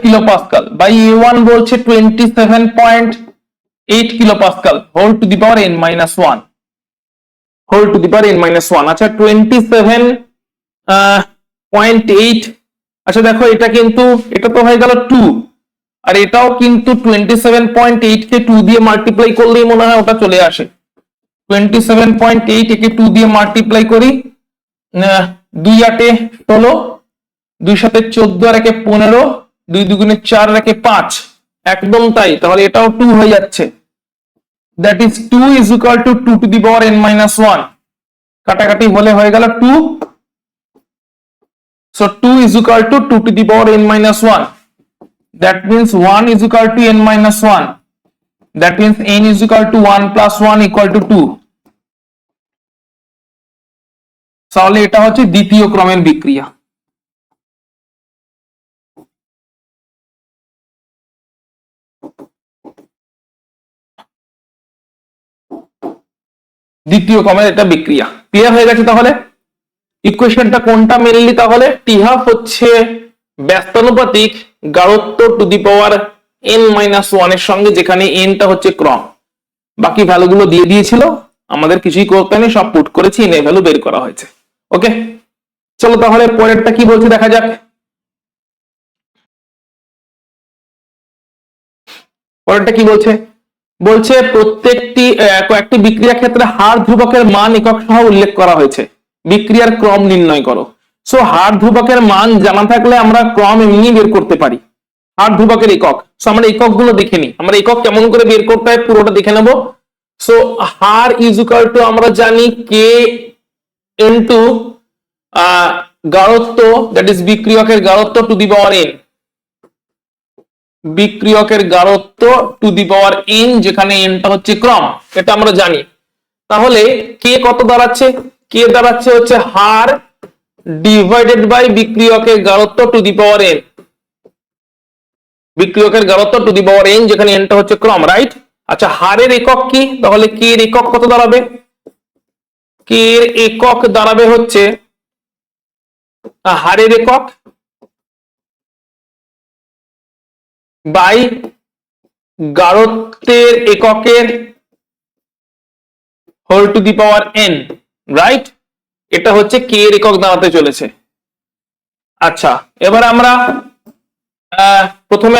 কিলোপাস্কাল বাই a1 বলছে 27.8 kilopascal whole to the power n minus one, whole to the power n minus one. আচ্ছা 27.8, আচ্ছা দেখো এটা কিন্তু এটা তো হয়ে গেল 2, আর এটাও কিন্তু 27.8 কে 2 দিয়ে মাল্টিপ্লাই করলেই মনে হয় ওটা চলে আসে। 27.8 একে 2 দিয়ে মাল্টিপ্লাই করি, 2 8 16, 2 7 14 আর একে 15, 2 2 4 আর একে 5, একদম তাই, তাহলে এটাও 2 হয়ে যাচ্ছে। That is 2 is equal two 2 two the power n minus one, কাটাকাটি হলে হয়ে গেল 2, so 2 is equal to 2 to the power n minus 1, that means 1 is equal to n minus 1, that means n is equal to 1 plus 1 equal to 2, তাহলে এটা হচ্ছে দ্বিতীয় ক্রমের বিক্রিয়া। দ্বিতীয় ক্রমের এটা বিক্রিয়া, ক্লিয়ার হয়ে গেছে। তাহলে ইকুয়েশনটা কোনটা মেনলি, তাহলে টি হাফ হচ্ছে ব্যস্তানুপাতিক গাঢ়ত্ব to the power n minus one এর সঙ্গে, যেখানে n টা হচ্ছে ক্রম, বাকি ভ্যালুগুলো দিয়ে দিয়েছিল, আমাদের কিছুই করতে নেই, সব পুট করেছি, n এর ভ্যালু বের করা হয়েছে। ওকে, চলো তাহলে পরেরটা কি বলছে দেখা যাক। পরেরটা কি বলছে, বলছে প্রত্যেকটি কয়েকটি বিক্রিয়া ক্ষেত্রে হার ধ্রুবকের মান একক সহ উল্লেখ করা হয়েছে, বিক্রিয়ার ক্রম নির্ণয় করো। সো হার ধ্রুবকের মান জানা থাকলে আমরা ক্রম এমনি বের করতে পারি। হার ধ্রুবকের একক, সো আমরা একক গুলো দেখে নিই, আমরা একক কেমন করে বের করতে হয় পুরোটা দেখে নেব। সো হার ইজ ইকুয়াল টু আমরা জানি কে ইনটু গাঢ়ত্ব, দ্যাট ইজ বিক্রিয়কের গাঢ়ত্ব টু দি পাওয়ার n, বিক্রিয়কের গাঢ়ত্ব টু দি পাওয়ার n, যেখানে n টা হচ্ছে ক্রম, এটা আমরা জানি। তাহলে কে কত দাঁড়াচ্ছে, কে দাঁড়াচ্ছে হচ্ছে হার ডিভাইডেড বাই বিক্রিয়কের গাঢ়ত্ব টু দি পাওয়ার n, বিক্রিয়কের গাঢ়ত্ব টু দি পাওয়ার n, যেখানে n টা হচ্ছে ক্রম, রাইট। আচ্ছা হারের একক কি, তাহলে কে এর একক কত দাঁড়াবে, কে এর একক দাঁড়াবে হচ্ছে হারের একক বাই গাঢ়ত্বের এককের whole to the power n, right. এটা হচ্ছে কে এর একক দাঁড়াতে চলেছে। আচ্ছা এবার আমরা প্রথমে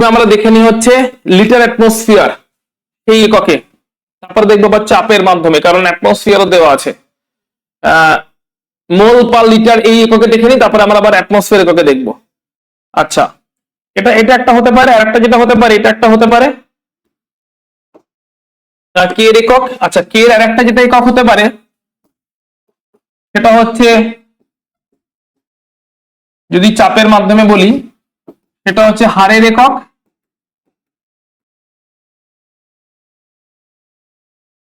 আমরা দেখে নিই হচ্ছে লিটার অ্যাটমসফিয়ার সেই এককে, তারপর দেখবো বা চাপের মাধ্যমে, কারণ অ্যাটমসফিয়ারও দেওয়া আছে। মোল পার লিটার এই এককে দেখে নিই, তারপরে আমরা আবার অ্যাটমসফিয়ার এককে দেখবো। আচ্ছা এটা একটা হতে পারে, আর একটা যেটা হতে পারে এটা একটা হতে পারে কে এর একক। আচ্ছা কে এর আরেকটা যেটা একক হতে পারে সেটা হচ্ছে, যদি চাপের মাধ্যমে বলি, সেটা হচ্ছে হারের একক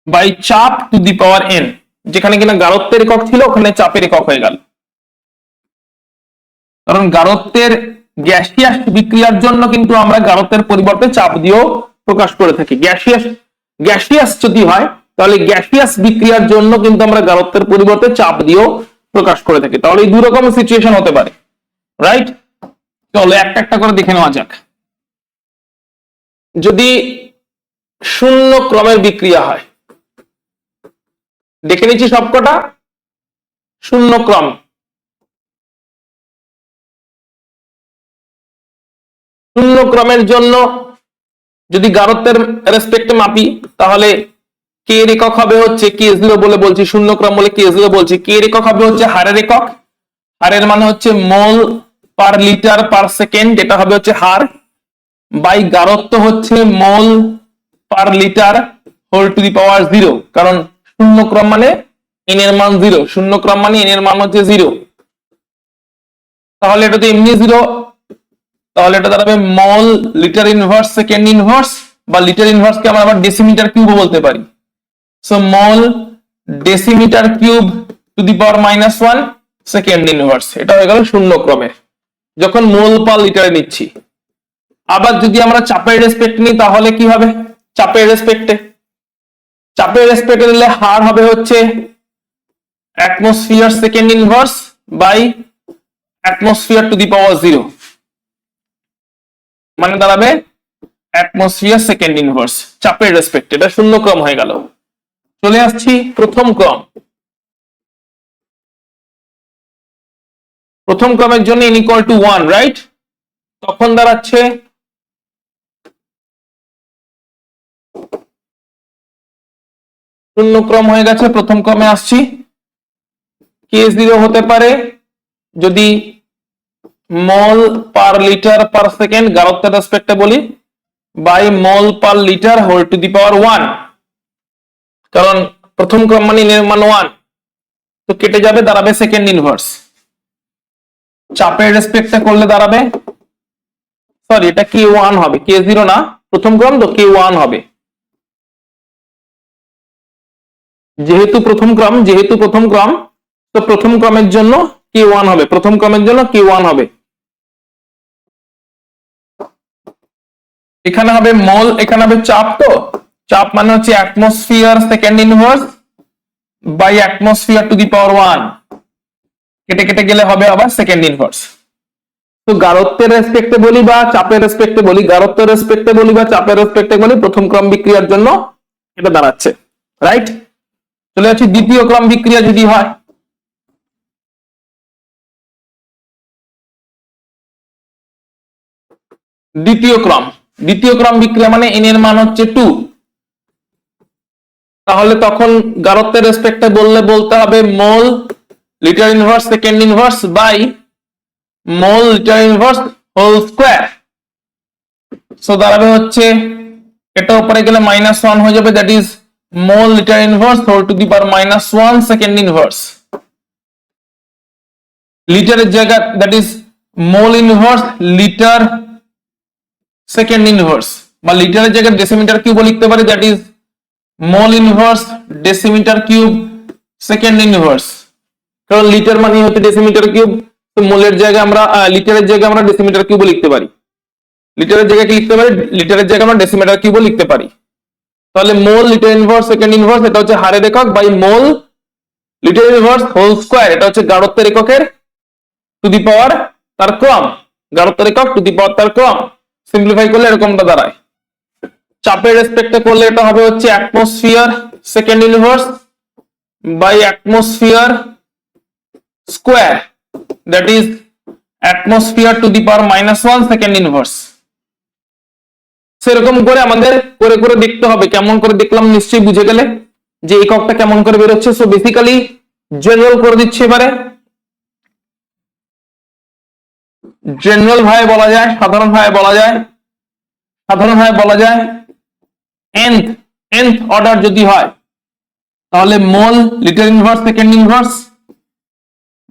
বাই চাপ টু দি পাওয়ার n, যেখানে কিনা গাঢ়ত্বের একক ছিল ওখানে চাপের একক হয়ে গেল, কারণ গাঢ়ত্বের গ্যাসিয়াস বিক্রিয়ার জন্য কিন্তু আমরা গাঢ়ত্বের পরিবর্তে চাপ দিয়েও প্রকাশ করে থাকি। গ্যাসিয়াস যদি হয় তাহলে গ্যাসিয়াস বিক্রিয়ার জন্য কিন্তু আমরা গাঢ়ত্বের পরিবর্তে চাপ দিয়েও প্রকাশ করে থাকি। তাহলে এই দুই রকম সিচুয়েশন হতে পারে, রাইট। চলো একটা একটা করে দেখে নেওয়া যাক। যদি শূন্য ক্রমের বিক্রিয়া হয়। দেখে নিচ্ছি সবকটা শূন্য ক্রম। শূন্য ক্রমের জন্য যদি গাঢ়ত্বের রেসপেক্টে মাপি তাহলে কে এর একক হবে হচ্ছে K0 বলে বলছি, শূন্য ক্রম বলে K0 বলছি। কে এর একক হবে হচ্ছে হারের একক, হারের মানে হচ্ছে mole per litre per second, এটা হবে হচ্ছে হার, বাই গাঢ়ত্ব হচ্ছে mole per litre whole to the power 0, কারণ শূন্য ক্রম মানে n এর মান 0, শূন্য ক্রম মানে n এর মান হচ্ছে 0, তাহলে এটা তো এমনি 0, তাহলে এটা দাঁড়াবে মল লিটার ইনভার্স সেকেন্ড ইনভার্স, বা লিটার ইনভার্সকে আমরা আবার ডেসিমিটার কিউব বলতে পারি। So mall decimetre cube two the power -1 second inverse, এটা হয়ে গেল শূন্য ক্রমে যখন মোল পার লিটারে নিচ্ছি। আবার যদি আমরা চাপের রেসপেক্ট নিই তাহলে কি হবে? চাপের রেসপেক্টে নিলে হার হবে হচ্ছে atmosphere second inverse by atmosphere to the power 0, মানে দাঁড়াবে অ্যাটমসফিয়ার সেকেন্ড ইনভার্স চাপের রেসপেক্ট। এটা শূন্য ক্রম হয়ে গেল। চলে আসছি প্রথম ক্রম। প্রথম ক্রমের জন্য n equal to 1, রাইট? তখন দাঁড়াচ্ছে শূন্য ক্রম হয়ে গেছে। প্রথম ক্রমে আসছি, K0 হতে পারে যদি মল পার লিটার পার সেকেন্ড গাঢ়ত্বের রেসপেক্টে বলি, by mole per litre whole to the power 1, কারণ প্রথম ক্রম মানে n এর মান 1, তো কেটে যাবে, দাঁড়াবে সেকেন্ড ইনভার্স। চাপের রেসপেক্টে করলে দাঁড়াবে, সরি এটা K1 হবে, K0 না, প্রথম ক্রম তো K1 হবে, যেহেতু প্রথম ক্রম তো প্রথম ক্রমের জন্য K1 হবে, প্রথম ক্রমের জন্য K1 হবে। এখানে হবে মল, এখানে হবে চাপ, তো চাপ মানে হচ্ছে atmosphere second inverse by atmosphere to the power 1, কেটে কেটে গেলে হবে আবার সেকেন্ড ইনভার্স। তো গাঢ়ত্বের রেসপেক্টে বলি বা চাপের রেসপেক্টে বলি, গাঢ়ত্বের রেসপেক্টে বলি বা চাপের রেসপেক্টে বলি, প্রথম ক্রম বিক্রিয়ার জন্য এটা দাঁড়াচ্ছে, রাইট? চলে যাচ্ছি দ্বিতীয় ক্রম বিক্রিয়া যদি হয়। দ্বিতীয় ক্রম বিক্রিয়া মানে n এর মান হচ্ছে 2, তাহলে তখন গাঢ়ত্বের রেসপেক্টে বলতে হবে mole litre inverse second inverse by mole litre inverse whole square. So দাঁড়াবে হচ্ছে এটা উপরে গেলে -1 হয়ে যাবে, that is mole litre inverse whole to the power -1 second inverse. লিটারের জায়গা that is mole inverse litre second inverse, বা লিটারের জায়গায় ডেসিমিটার কিউব লিখতে পারি, that is mole inverse decimetre cube second inverse, কারণ লিটার মানে হচ্ছে ডেসিমিটার কিউব, তো মোলের জায়গায় আমরা লিটারের জায়গায় আমরা ডেসিমিটার কিউব লিখতে পারি, লিটারের জায়গায় কি লিখতে পারি, লিটারের জায়গায় আমরা ডেসিমিটার কিউব লিখতে পারি। তাহলে mole litre inverse second inverse এটা হচ্ছে হারের একক by mole litre inverse whole square, এটা হচ্ছে গাঢ়ত্বের এককের টু দি পাওয়ার তার ক্রম, গাঢ়ত্বের একক টু দি পাওয়ার তার ক্রম। সিম্পলিফাই করলে এরকমটা দাঁড়ায়। চাপের রেসপেক্টে করলে এটা হবে হচ্ছে atmosphere second inverse by atmosphere square, that is atmosphere to the power -1 second inverse. সেরকম করে আমাদের করে করে দেখতে হবে, কেমন করে দেখলাম নিশ্চয়ই বুঝে গেলে যে এককটা কেমন করে বেরোচ্ছে। সো বেসিক্যালি জেনারেল করে দিচ্ছি এবারে। জেনারেল ভাবে বলা যায়, সাধারণ ভাবে বলা যায় nth অর্ডার যদি হয় তাহলে mole litre inverse second inverse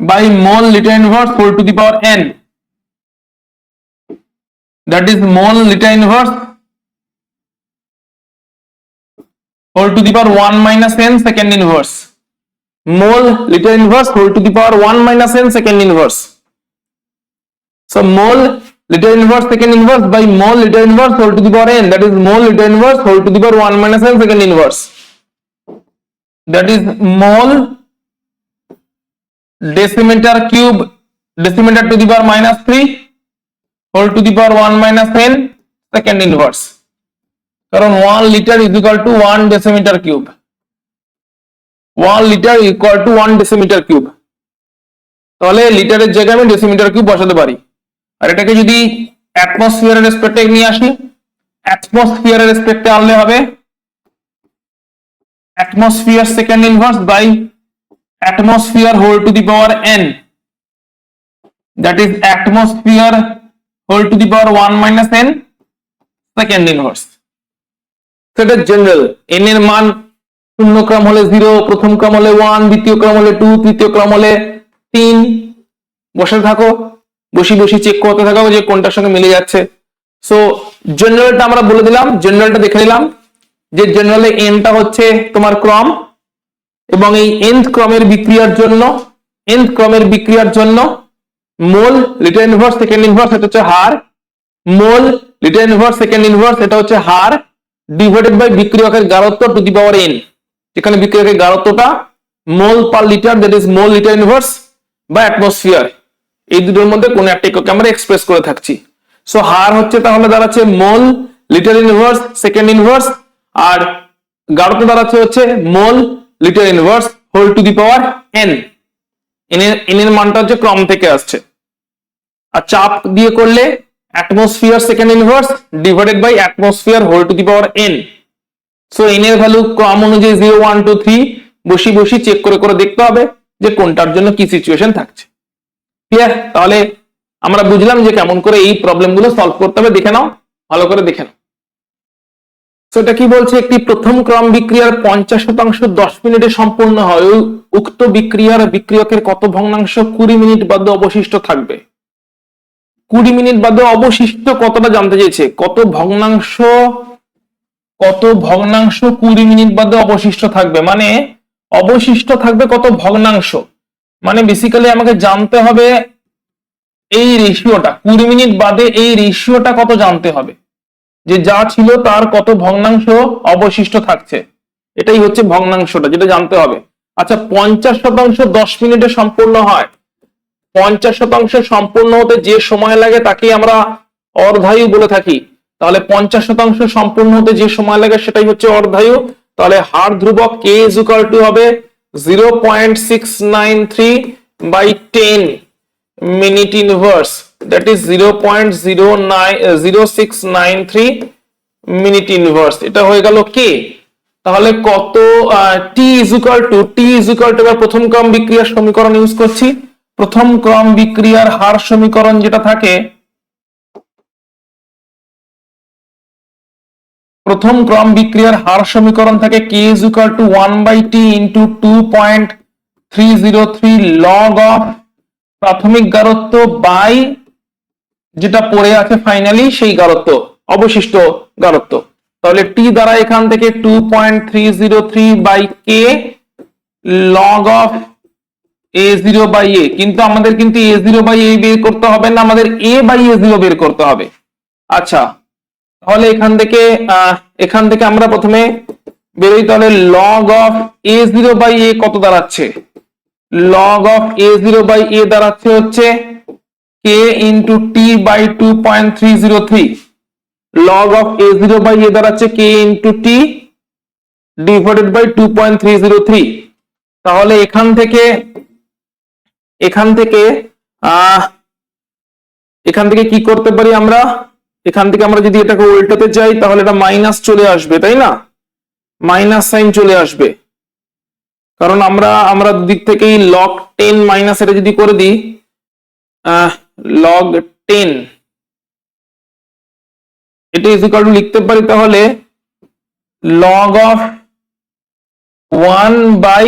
by mole litre inverse whole to the power n, that is mole liter inverse whole to the power 1 minus n second inverse, mole liter inverse whole to the power 1 minus n second inverse. So mole liter inverse second inverse by mole liter inverse whole to the power n, that is mole liter inverse whole to the power 1 minus n second inverse, that is mole decimeter cube decimeter to the power -3 whole to the power 1 minus n second inverse. কারণ 1 litre is equal to 1 decimetre cube. 1 litre equal to 1 decimetre cube. তাহলে লিটারের জায়গায় আমি decimetre cube বসাতে পারি। আর এটাকে যদি অ্যাটমসফিয়ারের রেসপেক্টে নিয়ে আসি, অ্যাটমসফিয়ারের রেসপেক্টে আনলে হবে atmosphere second inverse by atmosphere whole to the power n, that is atmosphere whole to the power 1 minus n second inverse. সেটা জেনারেল। n এর মান শূন্য ক্রম হলে 0, প্রথম ক্রম হলে 1, দ্বিতীয় ক্রম হলে 2, তৃতীয় ক্রম হলে 3। বসে থাকো, বসি চেক করতে থাকো যে কোনটার সঙ্গে মিলে যাচ্ছে। সো জেনারেলটা আমরা বলে দিলাম, জেনারেলটা দেখে নিলাম যে জেনারেলে এনটা হচ্ছে তোমার ক্রম, এবং এই nth ক্রমের বিক্রিয়ার জন্য mole litre inverse second inverse এটা হচ্ছে হার, mole litre inverse second inverse এটা হচ্ছে হার ডিভাইডেড বাই বিক্রিয়কের গাঢ়ত্ব টু দি পাওয়ার n, যেখানে বিক্রিয়কের গাঢ়ত্বটা mole per litre, that is mole litre inverse বা অ্যাটমসফিয়ার, এই দুটোর মধ্যে কোন একটা এককে আমরা এক্সপ্রেস করে থাকছি। সো হার হচ্ছে তাহলে দাঁড়াচ্ছে mole litre inverse second inverse, আর গাঢ়ত্ব দাঁড়াচ্ছে হচ্ছে mole litre inverse whole to the power n। n এর মানটা হচ্ছে ক্রম থেকে আসছে। আর চাপ দিয়ে করলে atmosphere second inverse divided by atmosphere whole to the power n। So n এর ভ্যালু ক্রম অনুযায়ী 0 1 2 3 বসি চেক করে দেখতে হবে যে কোনটার জন্য কি সিচুয়েশন থাকছে। ক্লিয়ার? তাহলে আমরা বুঝলাম যে কেমন করে এই প্রবলেমগুলো সলভ করতে হবে। দেখে নাও, ভালো করে দেখে নাও। সো এটা কি বলছে, একটি প্রথম ক্রম বিক্রিয়ার 50% 10 মিনিটে সম্পূর্ণ হয়, উক্ত বিক্রিয়কের কত ভগ্নাংশ 20 মিনিট বাদে অবশিষ্ট থাকবে। 20 মিনিট বাদে অবশিষ্ট কতটা জানতে চাইছে, কত ভগ্নাংশ 20 মিনিট বাদে অবশিষ্ট থাকবে, মানে অবশিষ্ট থাকবে কত ভগ্নাংশ, মানে বেসিক্যালি আমাকে জানতে হবে এই রেশিওটা 20 মিনিট বাদে এই রেশিওটা কত জানতে হবে, যে যা ছিল তার কত ভগ্নাংশ অবশিষ্ট থাকছে, এটাই হচ্ছে ভগ্নাংশটা যেটা জানতে হবে। আচ্ছা 50% 10 মিনিটে সম্পূর্ণ হয়, 50% সম্পূর্ণ হতে যে সময় লাগে তাকেই আমরা অর্ধায়ু বলে থাকি। তাহলে 50% সম্পূর্ণ হতে যে সময় লাগে সেটাই হচ্ছে অর্ধায়ু। তাহলে হার ধ্রুবক k ইজ ইকুয়াল টু হবে 0.693 by 10 minute inverse, that is 0.0693 minute inverse. এটা হয়ে গেল k। তাহলে কত t ইজ ইকুয়াল টু এবার প্রথম ক্রম বিক্রিয়ার সমীকরণ ইউজ করছি। প্রথম ক্রম বিক্রিয়ার হার সমীকরণ যেটা থাকে, প্রথম ক্রম বিক্রিয়ার হার সমীকরণ থাকে k is equal two 1/t into 2.303 log of প্রাথমিক গাঢ়ত্ব বাই যেটা পড়ে আছে ফাইনালি সেই গাঢ়ত্ব, অবশিষ্ট গাঢ়ত্ব। তাহলে t দ্বারা এখান থেকে 2.303 by k log of a0 by a, কিন্তু আমাদের কিন্তু a0 বাই a বের করতে হবে না, আমাদের a বাই a0 বের করতে হবে। আচ্ছা তাহলে এখান থেকে আমরা প্রথমে বেরোই, তাহলে log of a0 by a কত দাঁড়াচ্ছে, log of a0 by a দাঁড়াচ্ছে হচ্ছে k into t by 2.303, log of a0 by a দাঁড়াচ্ছে k into t divided by 2.303। তাহলে এখান থেকে কি করতে পারি আমরা, এখান থেকে আমরা যদি এটাকে উল্টাতে চাই তাহলে এটা মাইনাস চলে আসবে, তাই না, মাইনাস সাইন চলে আসবে, কারণ আমরা দিক থেকেই লগ 10 মাইনাস এটা যদি করে দিই লগ 10, এটা ইজ ইকুয়াল টু লিখতে পারি তাহলে log of 1 by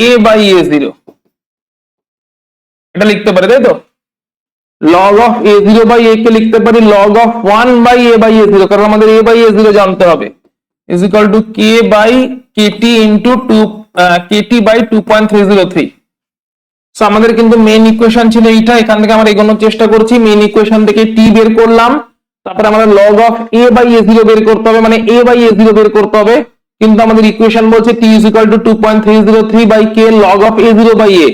a by a0, এটা লিখতে পারি, তাই তো। Log of a0 by a কে লিখতে পারি log of 1 by a by a0, কারণ আমাদের a বাই a0 জানতে হবে, is equal to k by kt into 2 kt by 2.303। So আমাদের কিন্তু মেইন ইকুয়েশন ছিল এইটা, এখান থেকে আমরা এগোনোর চেষ্টা করছি, মেইন ইকুয়েশন থেকে t বের করলাম, তারপরে আমরা log of a by a0 বের করতে হবে, মানে a বাই a0 বের করতে হবে, কিন্তু আমাদের ইকুয়েশন বলছে t is equal to 2.303 by k log of a0 by a,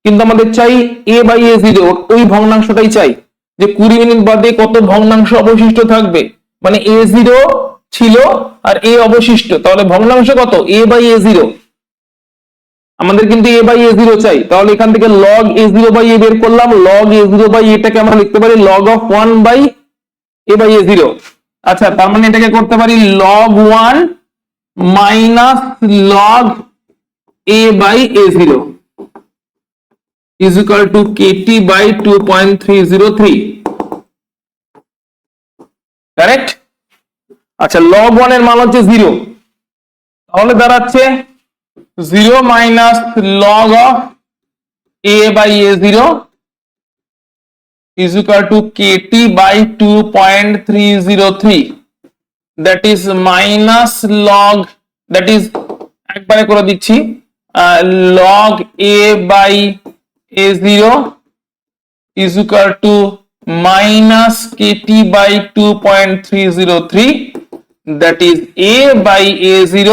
কিন্তু আমাদের চাই a বাই a0, ওই ভগ্নাংশটাই চাই যে 20 মিনিট বাদে কত ভগ্নাংশ অবশিষ্ট থাকবে, মানে a0 ছিল আর এ অবশিষ্ট, তাহলে ভগ্নাংশ কত? এ বাই এ জিরো। আমাদের কিন্তু এ বাই এ জিরো চাই, তাহলে এখান থেকে লগ এ জিরো বাই এ বের করলাম। লগ এ জিরো বাই এটাকে আমরা লিখতে পারি log of 1 by A by A zero. আচ্ছা, তার মানে এটাকে করতে পারি log 1 minus log A by A zero is equal to KT by 2.303। Correct? আচ্ছা, লগ 1 এর মান হচ্ছে 0, তাহলে দাঁড়াচ্ছে 0 minus log of A by A zero is equal to kt by 2.303, that is minus log, that is একবারে করে দিচ্ছি, log a by a0 is equal to minus kt by 2.303, that is a by a0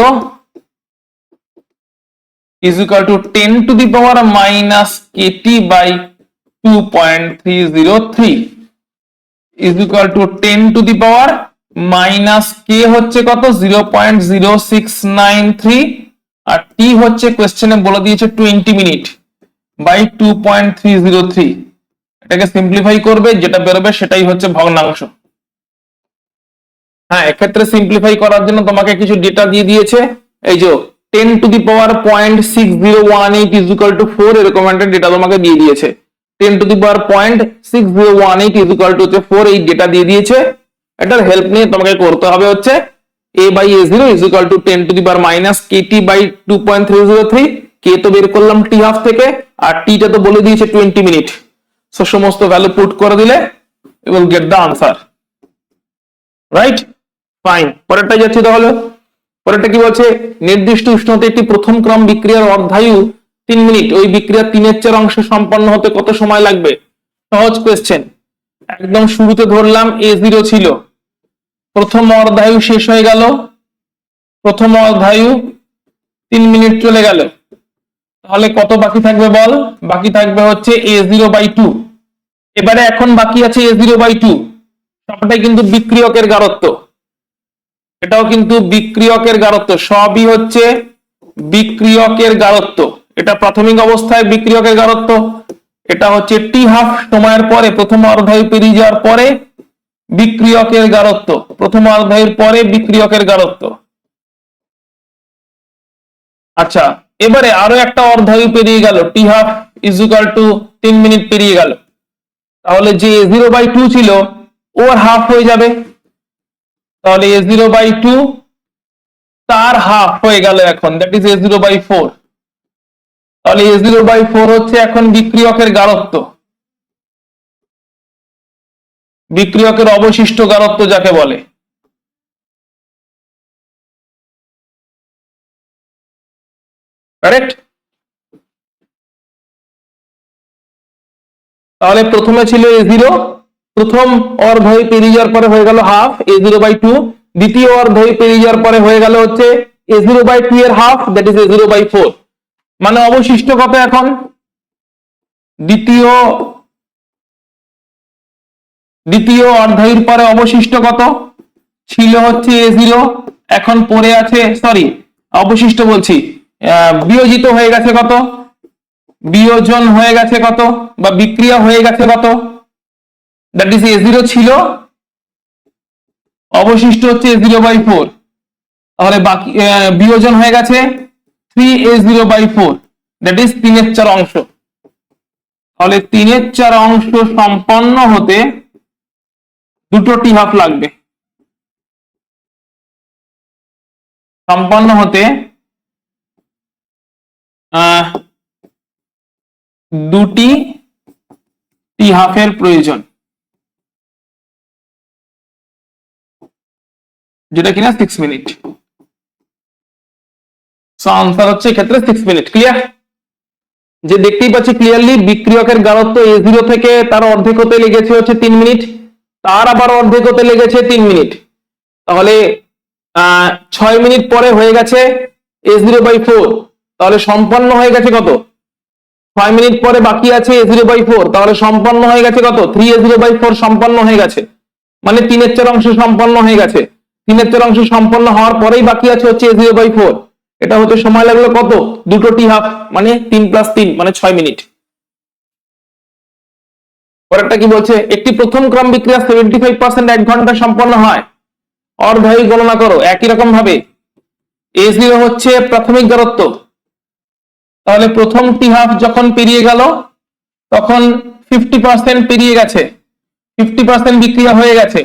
is equal to 10 to the power minus kt by 2.303 is equal to 10 to the power minus k হচ্ছে কত? 0.0693 আর t হচ্ছে কোশ্চেনে বলে দিয়েছে 20 minute by 2.303। এটাকে simplify করবে, যেটা বেরোবে সেটাই হচ্ছে ভগ্নাংশ। হ্যাঁ, এক্ষেত্রে সিম্পলিফাই করার জন্য তোমাকে কিছু ডেটা দিয়ে দিয়েছে। এই যে 10 to the power 0.6018 is equal to 4, এরকম একটা ডেটা তোমাকে দিয়ে দিয়েছে। 10 to the power 0.6018 is equal to 4, এই ডেটা দিয়ে দিয়েছে। এটার হেল্প নিয়ে তোমাকে করতে হবে হচ্ছে a by a0 is equal to 10 to the power minus kt by 2.303। k তো বের করলাম t হাফ থেকে, আর t টা তো বলে দিয়েছে 20 মিনিট। সো সমস্ত ভ্যালু পুট করে দিলে you will get the answer, right? Fine, পরেরটা যাচ্ছি তাহলে। পরেরটা কি বলছে? নির্দিষ্ট উষ্ণতায় একটি প্রথম ক্রম বিক্রিয়ার অর্ধায়ু 3 মিনিট, ওই বিক্রিয়া 3/4 অংশ সম্পন্ন হতে কত সময় লাগবে? সহজ কোশ্চেন। একদম শুরুতে ধরলাম a0 ছিল, প্রথম অর্ধায়ু শেষ হয়ে গেল, প্রথম অর্ধায়ু 3 মিনিট চলে গেল, তাহলে কত বাকি থাকবে বল? বাকি থাকবে হচ্ছে a0/2। এবারে এখন বাকি আছে a0/2, সবটাই কিন্তু বিক্রিয়কের গারত্ব, এটাও কিন্তু বিক্রিয়কের গারত্ব, সবই হচ্ছে বিক্রিয়কের গারত্ব। এটা প্রাথমিক অবস্থায় বিক্রিয়কের গারত্ব, এটা হচ্ছে টি হাফ সময়ের পরে, প্রথম অর্ধায়ু পেরিয়ে যাওয়ার পরে বিক্রিয়কের গারত্ব, প্রথম অর্ধায়ুর পরে বিক্রিয়কের গারত্ব। আচ্ছা, এবারে আরো একটা অর্ধায়ু পেরিয়ে গেল, t half is equal to 3 minute পেরিয়ে গেল, তাহলে যে a0/2 ছিল ওর হাফ হয়ে যাবে, তাহলে a0/2 তার হাফ হয়ে গেল এখন, দ্যাট ইজ a0/4। তাহলে a0/4 হচ্ছে এখন বিক্রিয়কের গারত্ব, বিক্রিয়কের অবশিষ্ট গারত্ব যাকে বলে। কারেক্ট? তাহলে প্রথমে ছিল a0, প্রথম অর্ধায়ু পেরিয়ে যাওয়ার পরে হয়ে গেল হাফ a0/2, দ্বিতীয় অর্ধায়ু পেরিয়ে যাওয়ার পরে হয়ে গেল হচ্ছে a0/2 এর হাফ, দ্যাট ইজ a0/4। মানে অবশিষ্ট কত এখন? দ্বিতীয় অর্ধায়ুর পরে অবশিষ্ট কত ছিল? হচ্ছে a0, এখন পড়ে আছে, সরি অবশিষ্ট বলছি, বিয়োজিত হয়ে গেছে কত? বিয়োজন হয়ে গেছে কত, বা বিক্রিয়া হয়ে গেছে কত? দ্যাট ইজ a0 ছিল, অবশিষ্ট হচ্ছে a0/4, তাহলে বাকি বিয়োজন হয়ে গেছে 3a0/4, দ্যাট ইজ 3/4 অংশ। তাহলে 3/4 অংশ সম্পন্ন হতে দুটো টি হাফ লাগবে, সম্পন্ন হতে দুটি টি হাফের প্রয়োজন, যেটা কিনা 6 মিনিট। সো আনসার হচ্ছে এক্ষেত্রে 6 মিনিট। ক্লিয়ার? যে দেখতেই পাচ্ছি ক্লিয়ারলি বিক্রিয়কের গারত্ব a0 থেকে তার অর্ধেক হতে লেগেছে হচ্ছে 3 মিনিট, তার আবার অর্ধেক হতে লেগেছে 3 মিনিট, তাহলে 6 মিনিট পরে হয়ে গেছে a0/4, তাহলে সম্পন্ন হয়ে গেছে কত? 6 মিনিট পরে বাকি আছে a0/4, তাহলে সম্পন্ন হয়ে গেছে কত? 3a0/4 সম্পন্ন হয়ে গেছে, মানে 3/4 অংশ সম্পন্ন হয়ে গেছে। 3/4 সম্পন্ন হওয়ার পরেই বাকি আছে হচ্ছে a0/4। এটা হতে সময় লাগলো কত? দুটো টি হাফ, মানে 3 + 3 মানে 6 মিনিট। পরেরটা কি বলছে? একটি প্রথম ক্রম বিক্রিয়া 75% 1 ঘন্টা সম্পন্ন হয়। অর্ধায়ু গণনা করো। একই রকম ভাবে a0 হচ্ছে প্রাথমিক গারত্ব, তাহলে প্রথম টি হাফ যখন পেরিয়ে গেল তখন 50% পেরিয়ে গেছে, 50% বিক্রিয়া হয়ে গেছে,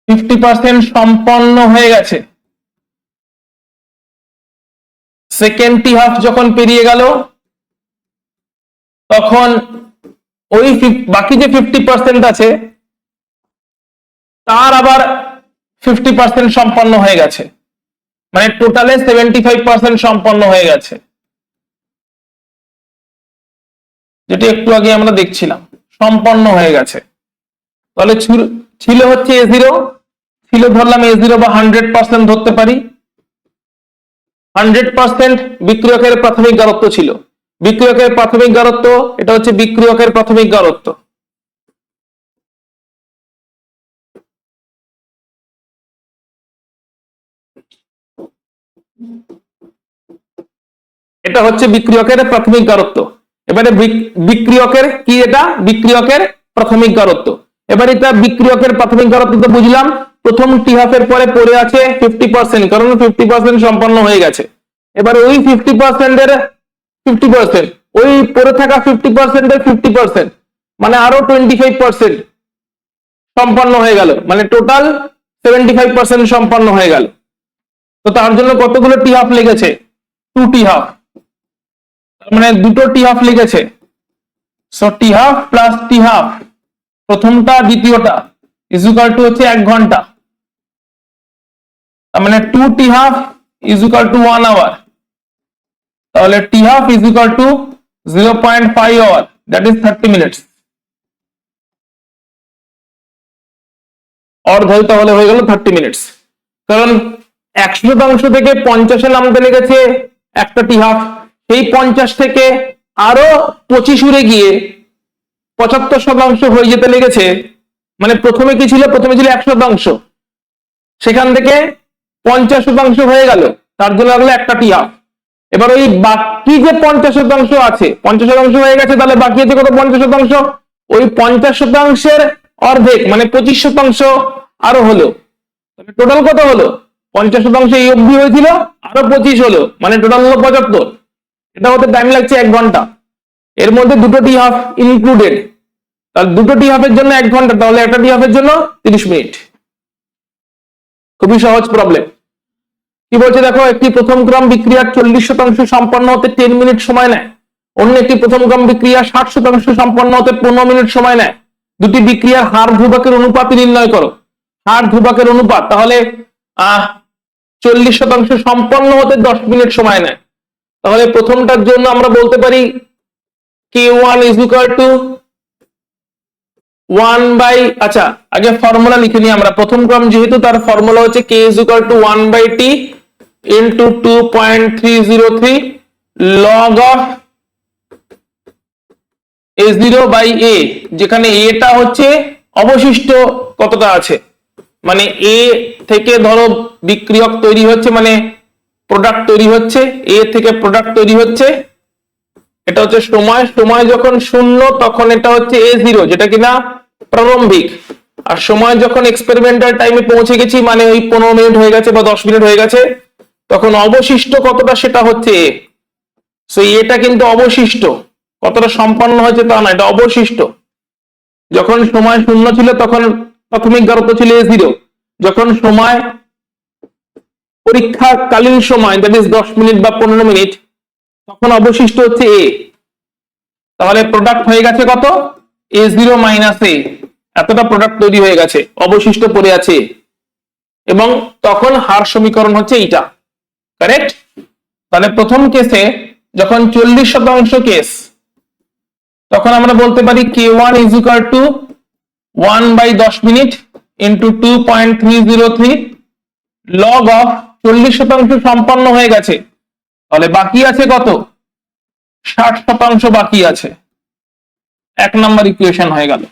50% সম্পন্ন হয়ে গেছে। সেকেন্ড টি হাফ যখন পেরিয়ে গেল তখন ওই বাকি যে 50% আছে তার আবার 50% সম্পন্ন হয়ে গেছে, মানে টোটালে 75% সম্পন্ন হয়ে গেছে, যেটি একটু আগে আমরা দেখছিলাম সম্পন্ন হয়ে গেছে। তাহলে ছিল হচ্ছে a0, ছিল ধরলাম a0 বা 100% ধরতে পারি। 100% বিক্রিয়কের প্রাথমিক গারত্ব ছিল। বিক্রিয়কের প্রাথমিক গারত্ব, এটা হচ্ছে বিক্রিয়কের প্রাথমিক গারত্ব। এটা হচ্ছে বিক্রিয়কের প্রাথমিক গারত্ব। এবারে বিক্রিয়কের কি? এটা বিক্রিয়কের প্রাথমিক গারত্ব। এবার এটা বিক্রিয়কের প্রাথমিক গারত্ব তো বুঝলাম। প্রথম টি হাফের পরে পড়ে আছে 50%, কারণ 50% সম্পন্ন হয়ে গেছে। এবার ওই 50% এর 50%, ওই পড়ে থাকা 50% এর 50%, মানে আরো 25% সম্পন্ন হয়ে গেল, মানে টোটাল 75% সম্পন্ন হয়ে গেল। তো তার জন্য কতগুলো টি হাফ লেগেছে? 2 টি হাফ, মানে দুটো টি হাফ লিখেছে। সো টি হাফ প্লাস টি হাফ, প্রথমটা দ্বিতীয়টা, ইজ ইকুয়াল টু হচ্ছে 1 ঘন্টা। তার মানে 2 t half is equal to 1 hour. তাহলে টি half is equal to 0.5 hour, that is 30 minutes. অর্ধায়ু তাহলে হয়ে গেল 30 মিনিটস। কারণ 100% থেকে 50-এ নামতে লেগেছে একটা টি হাফ, সেই 50 থেকে আরো 25 উড়ে গিয়ে 75% হয়ে যেতে লেগেছে। মানে প্রথমে কি ছিল? প্রথমে ছিল 100%, সেখান থেকে 50% হয়ে গেল, তার জন্য লাগলো একটা টি হাফ। এবার ওই বাকি যে 50% আছে, 50% হয়ে গেছে, তাহলে বাকি আছে কত? 50%। ওই 50%-এর অর্ধেক মানে 25% আরো হলো, টোটাল কত হলো? 50% এই অবধি হয়েছিল, আরো 25 হলো, মানে টোটাল হলো 75। এটা হতে টাইম লাগছে 1 ঘন্টা। এর মধ্যে দুটো টি হাফ ইনক্লুডেড, তাহলে দুটো টি হাফের জন্য 1 ঘন্টা, তাহলে একটা টি হাফের জন্য 30 মিনিট। খুবই সহজ প্রবলেম। কি বলছে দেখো? একটি প্রথম ক্রম বিক্রিয়ার 40% সম্পন্ন হতে 10 মিনিট সময় নেয়। অন্য একটি প্রথম ক্রম বিক্রিয়া 60% সম্পন্ন হতে 15 মিনিট সময় নেয়। দুটি বিক্রিয়ার হার ধ্রুবকের অনুপাত নির্ণয় করো। হার ধ্রুবকের অনুপাত, তাহলে 40% সম্পন্ন হতে 10 মিনিট সময় নেয়। তাহলে প্রথমটার জন্য আমরা বলতে পারি K1 is equal to 1 by, আচ্ছা আগে ফর্মুলা লিখে নিই আমরা। প্রথম ক্রম যেহেতু, তার ফর্মুলা হচ্ছে K is equal to 1 by T into 2.303 log of A0 by A, যেখানে এটা হচ্ছে অবশিষ্ট কতটা আছে, মানে A থেকে ধরো বিক্রিয়ক তৈরি হচ্ছে, মানে প্রোডাক্ট তৈরি হচ্ছে, A থেকে প্রোডাক্ট তৈরি হচ্ছে, এটা হচ্ছে সময়। সময় যখন 0 তখন এটা হচ্ছে A0, যেটা কিনা প্রারম্ভিক। আর সময় যখন এক্সপেরিমেন্টাল টাইমে পৌঁছে গেছি, মানে ওই 15 মিনিট হয়ে গেছে বা 10 মিনিট হয়ে গেছে, তখন অবশিষ্ট কতটা সেটা হচ্ছে A। সো এটা কিন্তু অবশিষ্ট, কতটা সম্পন্ন হয়েছে তা না, এটা অবশিষ্ট। যখন সময় 0 ছিল তখন প্রাথমিক গারত্ব ছিল A0, যখন সময় পরীক্ষাকালীন সময়, দ্যাট ইজ 10 মিনিট বা 15 মিনিট, তখন অবশিষ্ট হচ্ছে A। তাহলে প্রোডাক্ট হয়ে গেছে কত? A0 মাইনাস A, এতটা প্রোডাক্ট তৈরি হয়ে গেছে, অবশিষ্ট পড়ে আছে, এবং তখন হার সমীকরণ হচ্ছে এইটা, কারেক্ট? তাহলে প্রথম কেসে যখন 40% কেস, তখন আমরা বলতে পারি K1 is equal to 1 by 10 minute into 2.303 log of 40% সম্পন্ন হয়ে গেছে, তাহলে বাকি আছে কত? 60% বাকি আছে। 1 নম্বর ইকুয়েশন হয়ে গেল।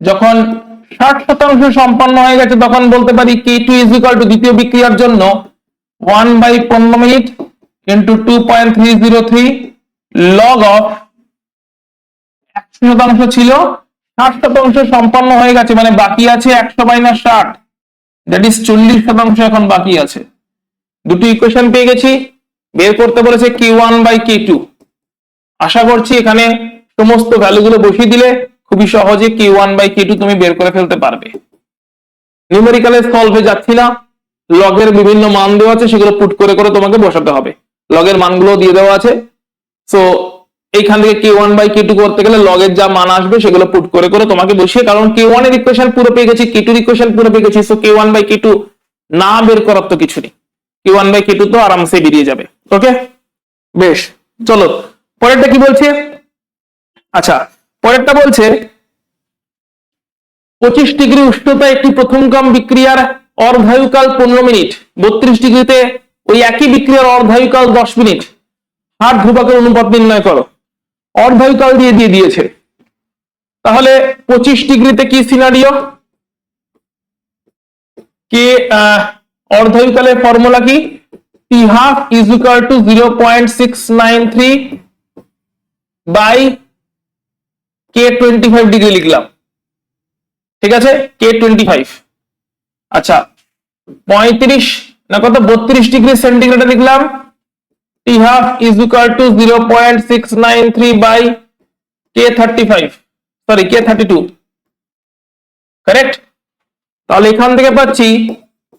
যখন 60% সম্পন্ন হয়ে গেছে, তখন বলতে পারি K2 ইজ ইকুয়াল টু দ্বিতীয় বিক্রিয়ার জন্য 1/15 মিনিট ইন্টু 2.303 লগ অফ 100% ছিল, 60% সম্পন্ন হয়ে গেছে, মানে বাকি আছে 100 মাইনাস 60, দ্যাট ইজ 40% এখন বাকি আছে। দুটো ইকুয়েশন পেয়ে গেছি, বের করতে বলেছে K1 বাই K2। আশা করছি এখানে সমস্ত ভ্যালুগুলো বসিয়ে দিলে খুবই সহজে K1 বাই K2 তুমি বের করে ফেলতে পারবে। নিউমেরিক্যালে সলভে যাচ্ছি না, লগের বিভিন্ন মান দেওয়া আছে, সেগুলো পুট করে করে তোমাকে বসাতে হবে। লগের মানগুলো দিয়ে দেওয়া আছে, সো এইখান থেকে K1 বাই K2 করতে গেলে লগের যা মান আসবে সেগুলো পুট করে করে তোমাকে বসিয়ে, কারণ K1 এর ইকুয়েশন পুরো পেয়ে গেছি, K2 এর ইকুয়েশন পুরো পেয়ে গেছি, সো K1 বাই K2 না বের করার তো কিছু নেই, K1 বাই K2 তো আরামসে বেরিয়ে যাবে। ওকে, বেশ, চলো পরেরটা কি বলছে। আচ্ছা, পরেরটা বলছে 25 ডিগ্রি উষ্ণতায় একটি প্রথমক্রম বিক্রিয়ার অর্ধায়ুকাল 15 মিনিট, 32 ডিগ্রিতে ওই একই বিক্রিয়ার অর্ধায়ুকাল 10 মিনিট, হার ধ্রুবকের অনুপাত নির্ণয় করো। অর্ধায়ুকাল দিয়ে দিয়েছে, তাহলে 25 ডিগ্রিতে কি সিনারিও, কে অর্ধায়ুকালের ফর্মুলা কি, T half is equal to 0.693 by K25 degree লিখলাম, ঠিক আছে, K25। আচ্ছা, 35 না কত 32 ডিগ্রি সেন্টিগ্রেডে লিখলাম, T half is equal to 0.693 by K35, sorry K32, correct. তাহলে এখান থেকে পাচ্ছি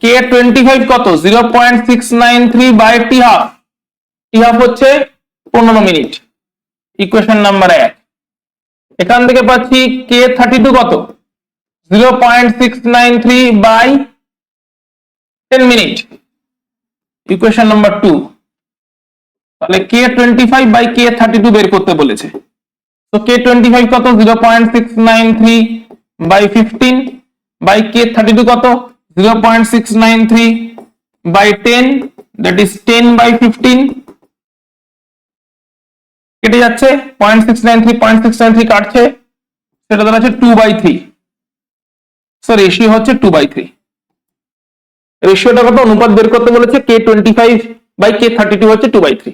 K25 কত, 0.693 by T half, T half হচ্ছে 15 মিনিট, ইকুয়েশন নাম্বার 1। এখান থেকে পাচ্ছি K32 কত, 0.693 বাই 10 মিনিট, ইকুয়েশন নাম্বার 2। তাহলে K25 বাই K32 বের করতে বলেছে, তো K25 কত, 0.693 বাই 15 বাই K32 কত, 0.693 বাই 10, দ্যাট ইজ 10 বাই 15, কেটে যাচ্ছে, 0.693 কাটছে, সেটা দাঁড়াচ্ছে 2/3, সো রেশিও হচ্ছে 2/3। রেশিওটা কত, অনুপাত বের করতে বলেছে, K25 বাই K32 হচ্ছে 2/3।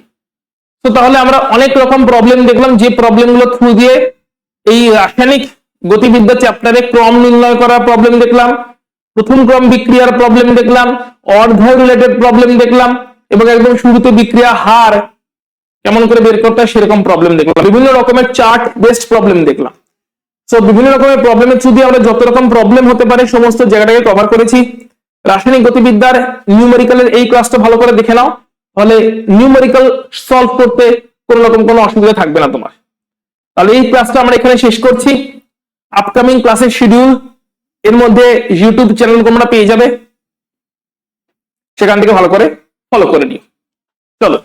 তো তাহলে আমরা অনেক রকম প্রবলেম দেখলাম, যে প্রবলেমগুলো থ্রু দিয়ে এই রাসায়নিক গতিবিদ্যা চ্যাপ্টারে ক্রম নির্ণয় করার প্রবলেম দেখলাম, প্রথম ক্রম বিক্রিয়ার প্রবলেম দেখলাম, অর্ধায়ু রিলেটেড প্রবলেম দেখলাম, এবং একদম শুরুতে বিক্রিয়া হার কেমন করে বের করতে হয় সেরকম প্রবলেম দেখলাম, বিভিন্ন রকমের চার্ট বেসড প্রবলেম দেখলাম। সো বিভিন্ন রকমের প্রবলেমের থ্রু দিয়ে আমরা যত রকম প্রবলেম হতে পারে সমস্ত জায়গাটাকে কভার করেছি। রাসায়নিক গতিবিদ্যার নিউমেরিক্যালের এই ক্লাসটা ভালো করে দেখে নাও, তাহলে নিউমেরিক্যাল সলভ করতে কোনো রকম কোনো অসুবিধা থাকবে না তোমার। তাহলে এই ক্লাসটা আমরা এখানে শেষ করছি। আপকামিং ক্লাসের শিডিউল এর মধ্যে ইউটিউব চ্যানেল তোমরা পেয়ে যাবে, সেখান থেকে ভালো করে ফলো করে নিও। চলো।